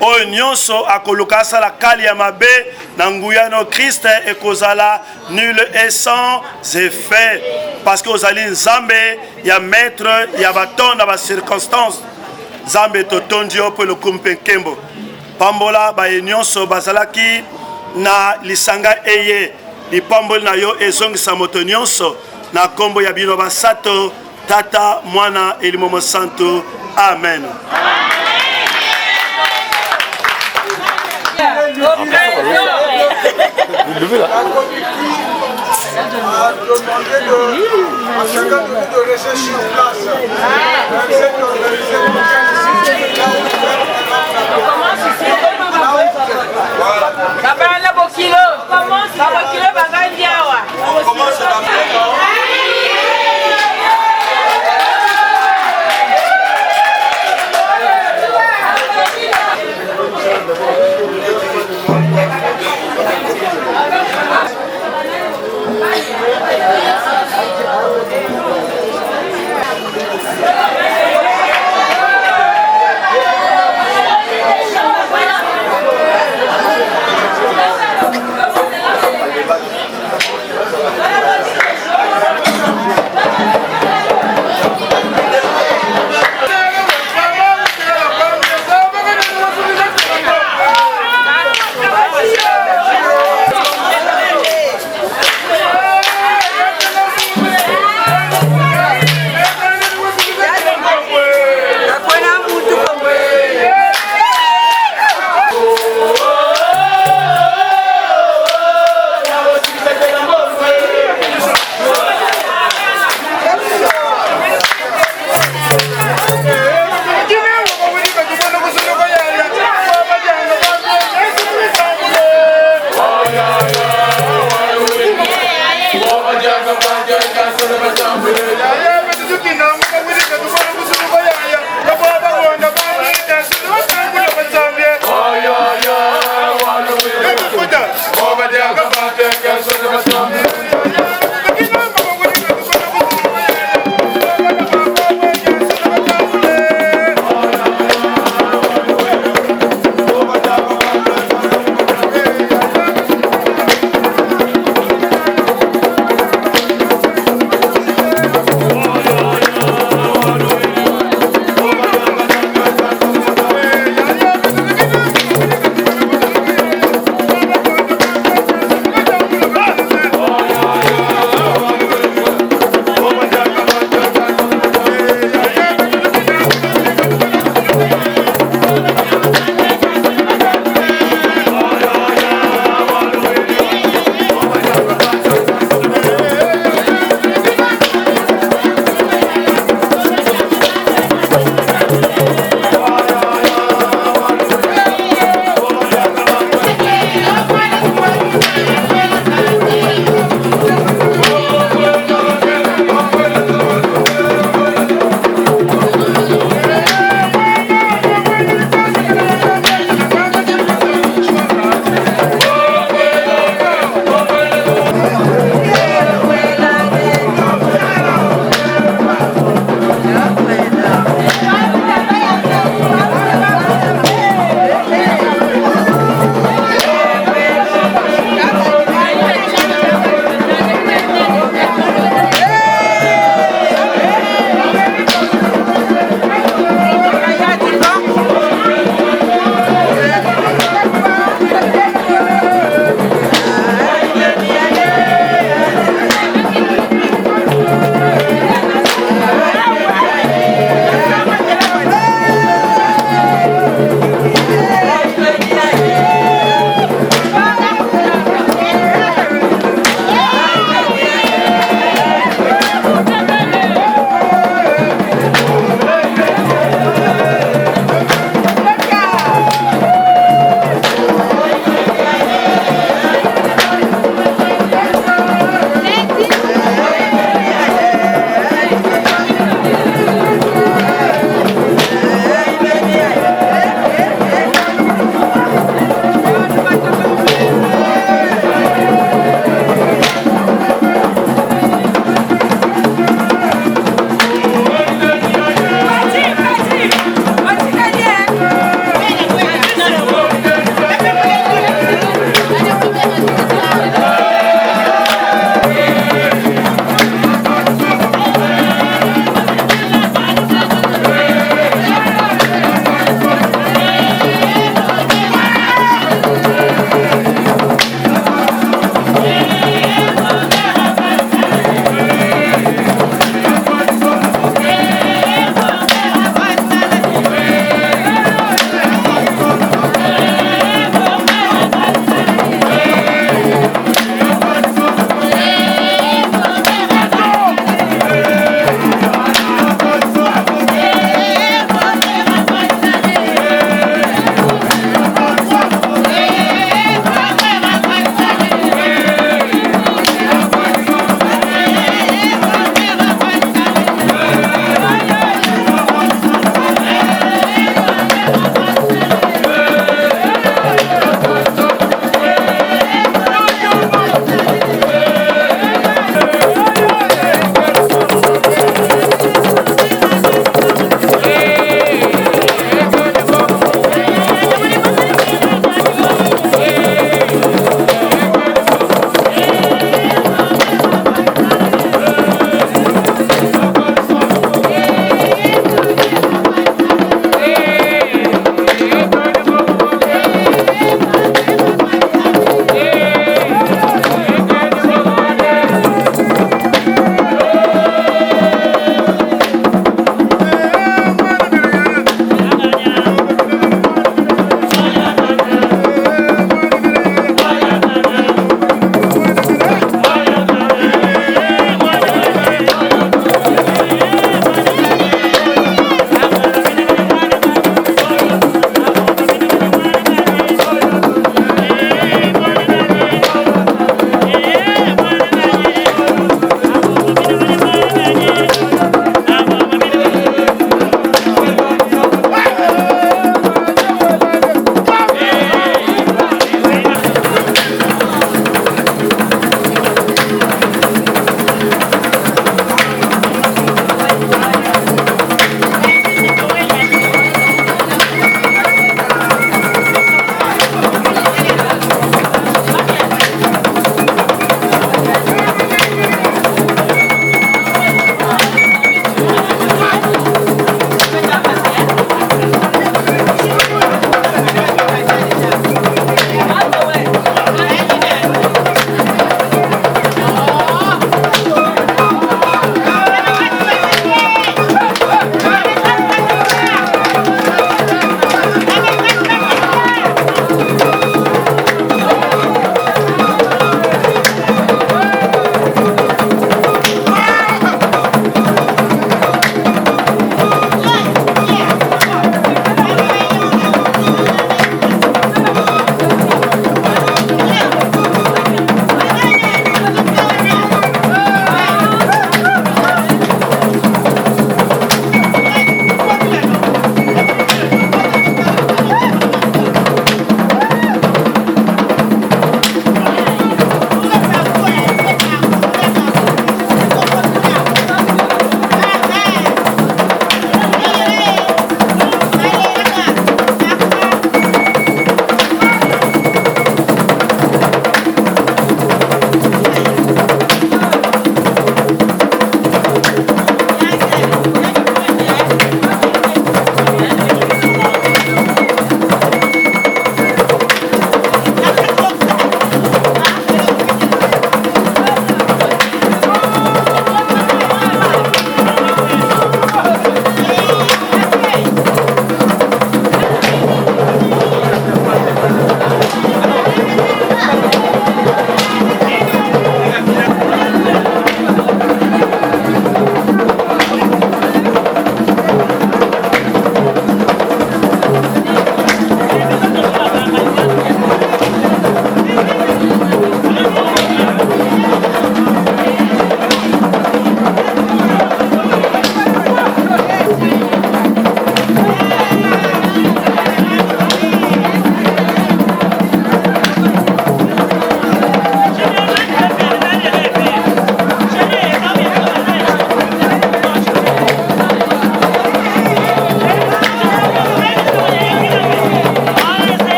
oyo nyonso akoluka asala kali ya mabe na nguyano Christ ekozala nul et sans effet parce que ozali nzambe ya maître ya batonda ba circonstance nzambe totondi yo po lokumu mpe nkembo pambola baye nyonso bazalaki na lisanga eye lipamboli na yo ezongisa moto nyonso na kombo ya bino basato Tata Mwana Elimomo Santo. Amen.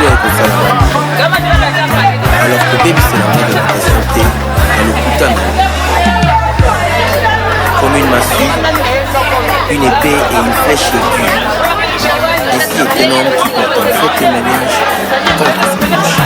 ya ekosala alors kobebisela nga de représenter na lokutana comme une massue, une épée et une flèche aiguë. Ici est un homme qui porte un faux témoignage contre sa bouche.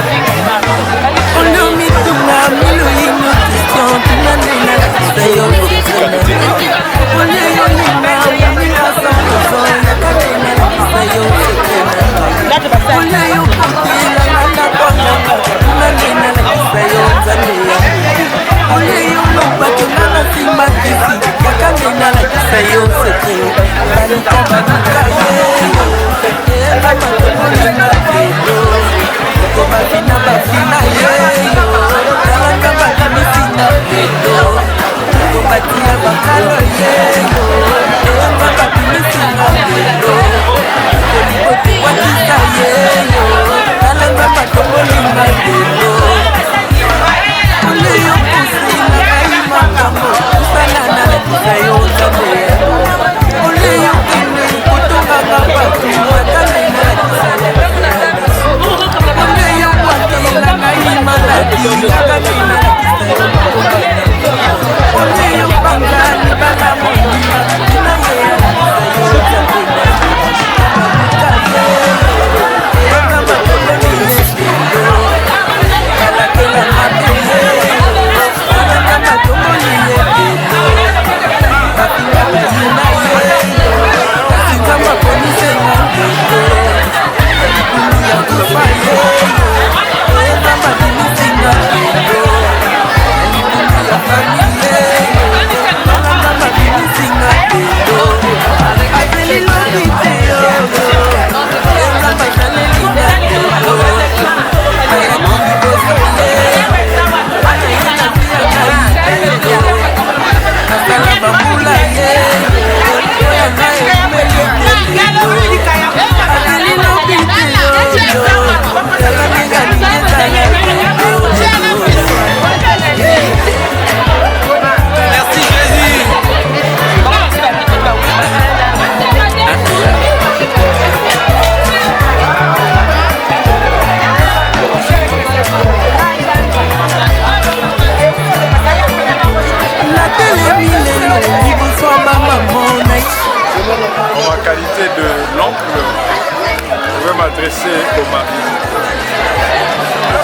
Au mari.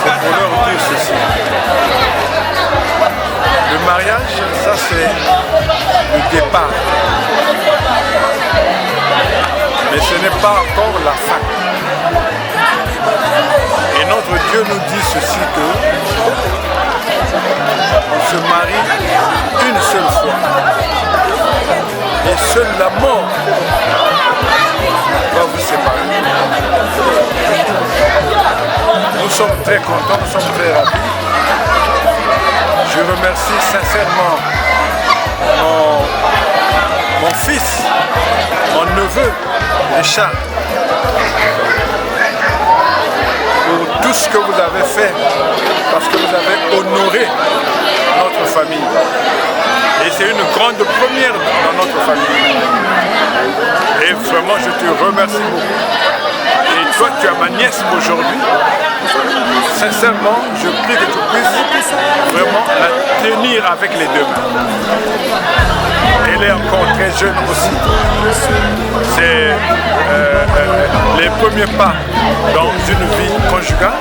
C'est pour leur dire ceci. Le mariage, ça c'est le départ. Mais ce n'est pas encore la fin. Et notre Dieu nous dit ceci que on se marie une seule fois. Et seule la mort va vous séparer. Nous sommes très contents, nous sommes très ravis. Je remercie sincèrement mon fils, mon neveu, Richard, pour tout ce que vous avez fait, parce que vous avez honoré notre famille. Et c'est une grande première dans notre famille. Et vraiment, je te remercie beaucoup. Et toi, tu as ma nièce aujourd'hui. Sincèrement, je prie que tu puisses vraiment la tenir avec les deux mains. Elle est encore très jeune aussi. C'est les premiers pas dans une vie conjugale.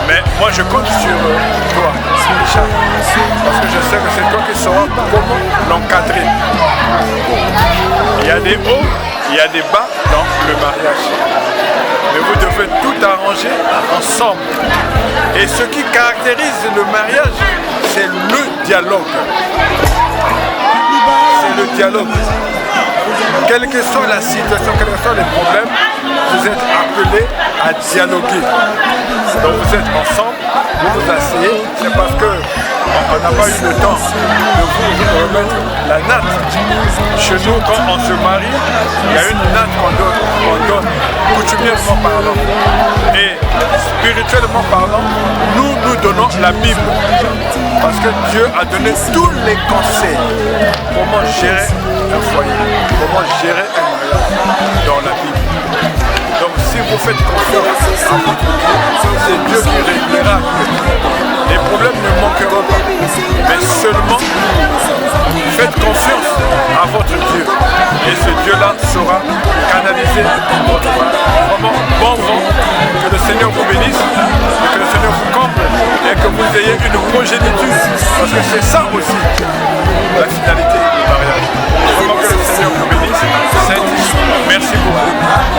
Mais moi, je compte sur toi, Richard, parce que je sais que c'est toi qui sauras comment l'encadrer. Il y a des hauts, il y a des bas dans le mariage. Mais vous devez tout arranger ensemble. Et ce qui caractérise le mariage, c'est le dialogue. C'est le dialogue. Quelle que soit la situation, quels que soient les problèmes, vous êtes appelés à dialoguer. Donc vous êtes ensemble, vous vous asseyez, c'est parce qu'on n'a pas eu le temps de vous remettre la natte. Chez nous, quand on se marie, il y a une natte qu'on donne, coutumièrement parlant. Et spirituellement parlant, nous donnons la Bible. Parce que Dieu a donné tous les conseils. Comment gérer un foyer, comment gérer un mariage dans la Bible. Donc si vous faites confiance à votre Dieu, c'est Dieu qui réglera. Les problèmes ne manqueront pas. Mais seulement, faites confiance à votre Dieu. Et ce Dieu-là saura canaliser votre voie. Vraiment, bon vent, que le Seigneur vous bénisse, et que le Seigneur vous comble, et que vous ayez une progéniture. Parce que c'est ça aussi, la finalité du mariage. Vraiment que le Seigneur vous bénisse. Merci beaucoup.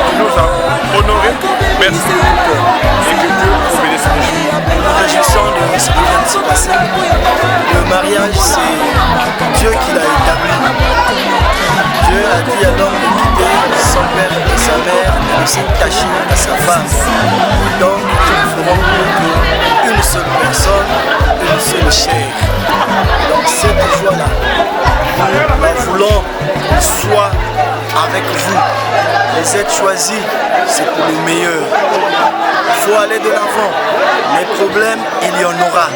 Tu nous as honorés. Merci de tout cœur. Et que Dieu vous bénisse. Nous réjouissons de ce qui vient de se passer. Le mariage, c'est Dieu qui l'a établi. Dieu a dit à l'homme de quitter son père et sa mère et de s'attacher à sa femme. Donc, nous ferons une seule personne, une seule chair. Donc, cette joie-là, nous voulons qu'elle soit avec vous. Les êtes choisis, c'est pour le meilleur. Il faut aller de l'avant. Les problèmes, il y en aura.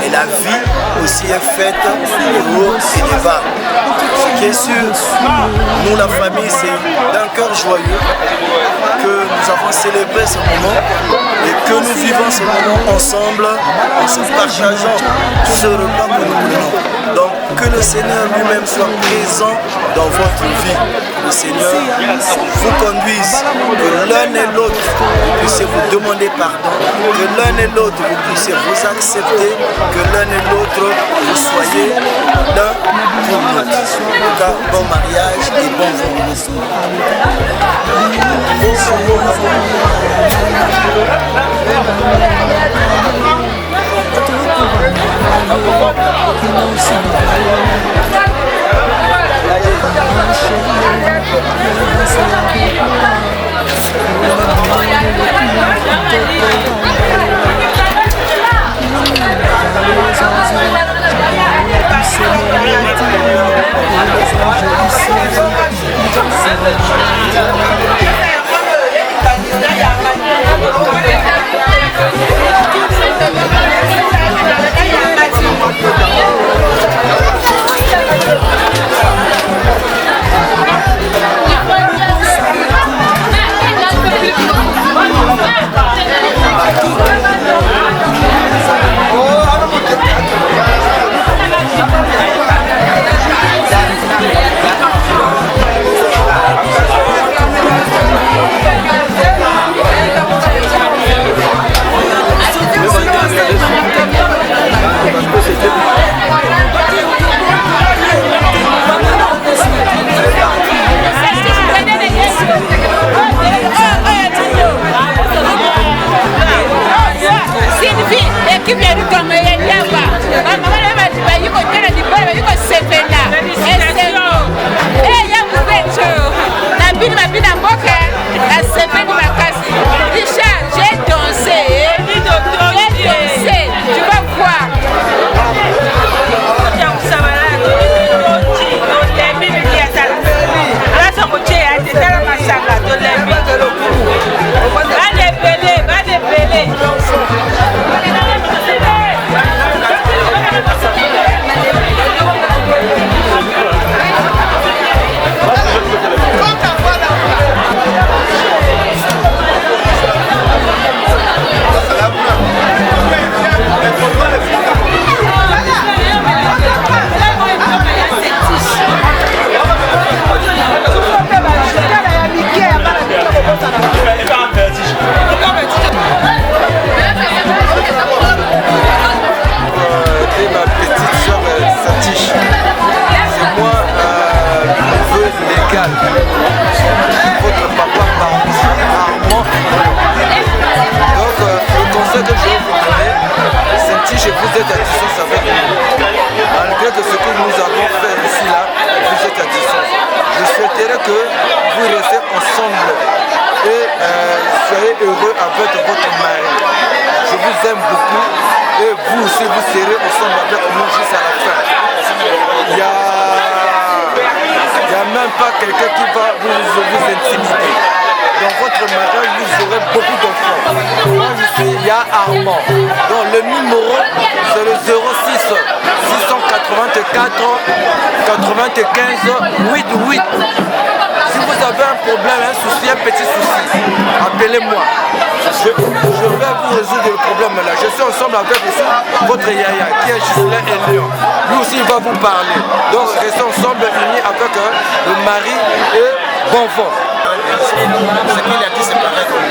Et la vie aussi est faite de haut et de bas. Ce qui est sûr, nous la famille, c'est d'un cœur joyeux que nous avons célébré ce moment et que nous vivons ce moment ensemble en se partageant ce repas que nous prenons. Donc que le Seigneur lui-même soit présent dans votre vie. Le Seigneur vous conduise, que l'un et l'autre vous puissiez vous demander pardon, que l'un et l'autre vous puissiez vous accepter, que l'un et l'autre vous soyez l'un pour l'autre. En tout cas, bon mariage et bon vous avez un problème, un souci, un petit souci, appelez-moi. Je vais vous résoudre le problème là. Je suis ensemble avec votre Yaya qui est Gislain Elion. Lui aussi il va vous parler. Donc restez ensemble unis avec le mari et Bonfort. Ce qu'il a dit c'est pareil comme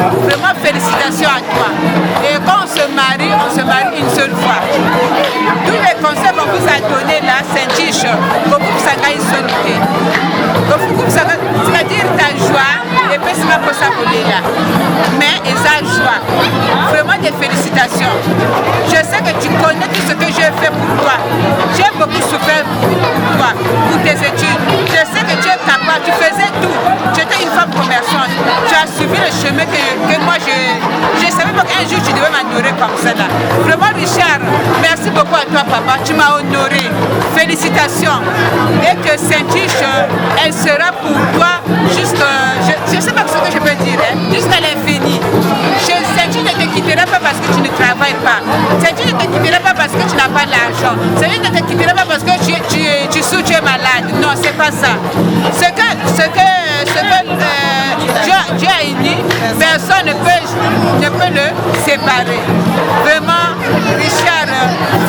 Vraiment félicitations à toi. Et quand on se marie une seule fois. Tous les conseils qu'on vous a donnés là, Saint-Tiche, que vous savez sonner. C'est-à-dire ta joie, et puis c'est pas pour ça qu'on est là. Mais ils ont joie. Vraiment des félicitations. Je sais que tu connais tout ce que j'ai fait pour toi. J'ai beaucoup souffert pour toi, pour tes études. Je sais que tu es capable, tu faisais tout. Tu étais une femme commerçante. Tu as suivi le chemin que moi je savais pas qu'un jour tu devais m'honorer comme ça là. Vraiment Richard, merci beaucoup à toi papa, tu m'as honoré. Félicitations. Et que Saint-Tiche, elle sera pour toi juste, je sais pas ce que je peux dire, hein, jusqu'à l'infini. Saint-Tiche ne te quittera pas parce que tu ne travailles pas. Saint-Tiche ne te quittera pas parce que tu n'as pas d'argent. Saint-Tiche ne te quittera pas parce que tu souffres, tu es malade. Non, c'est pas ça. Ce que Dieu a uni, personne ne peut le séparer. Vraiment, Richard,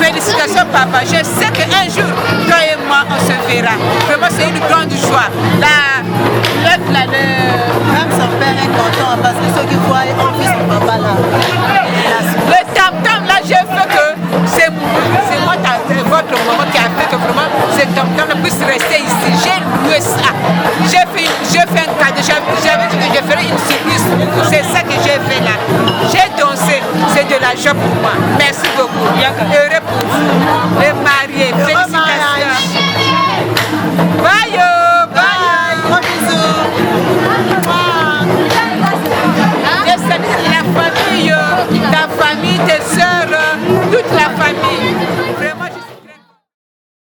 félicitations papa. Je sais qu'un jour, toi et moi, on se verra. Vraiment, c'est une grande joie. Même son père est content parce que ceux qui voient en fils de papa là. la joie pour moi. Merci beaucoup. Heureux pour vous. Et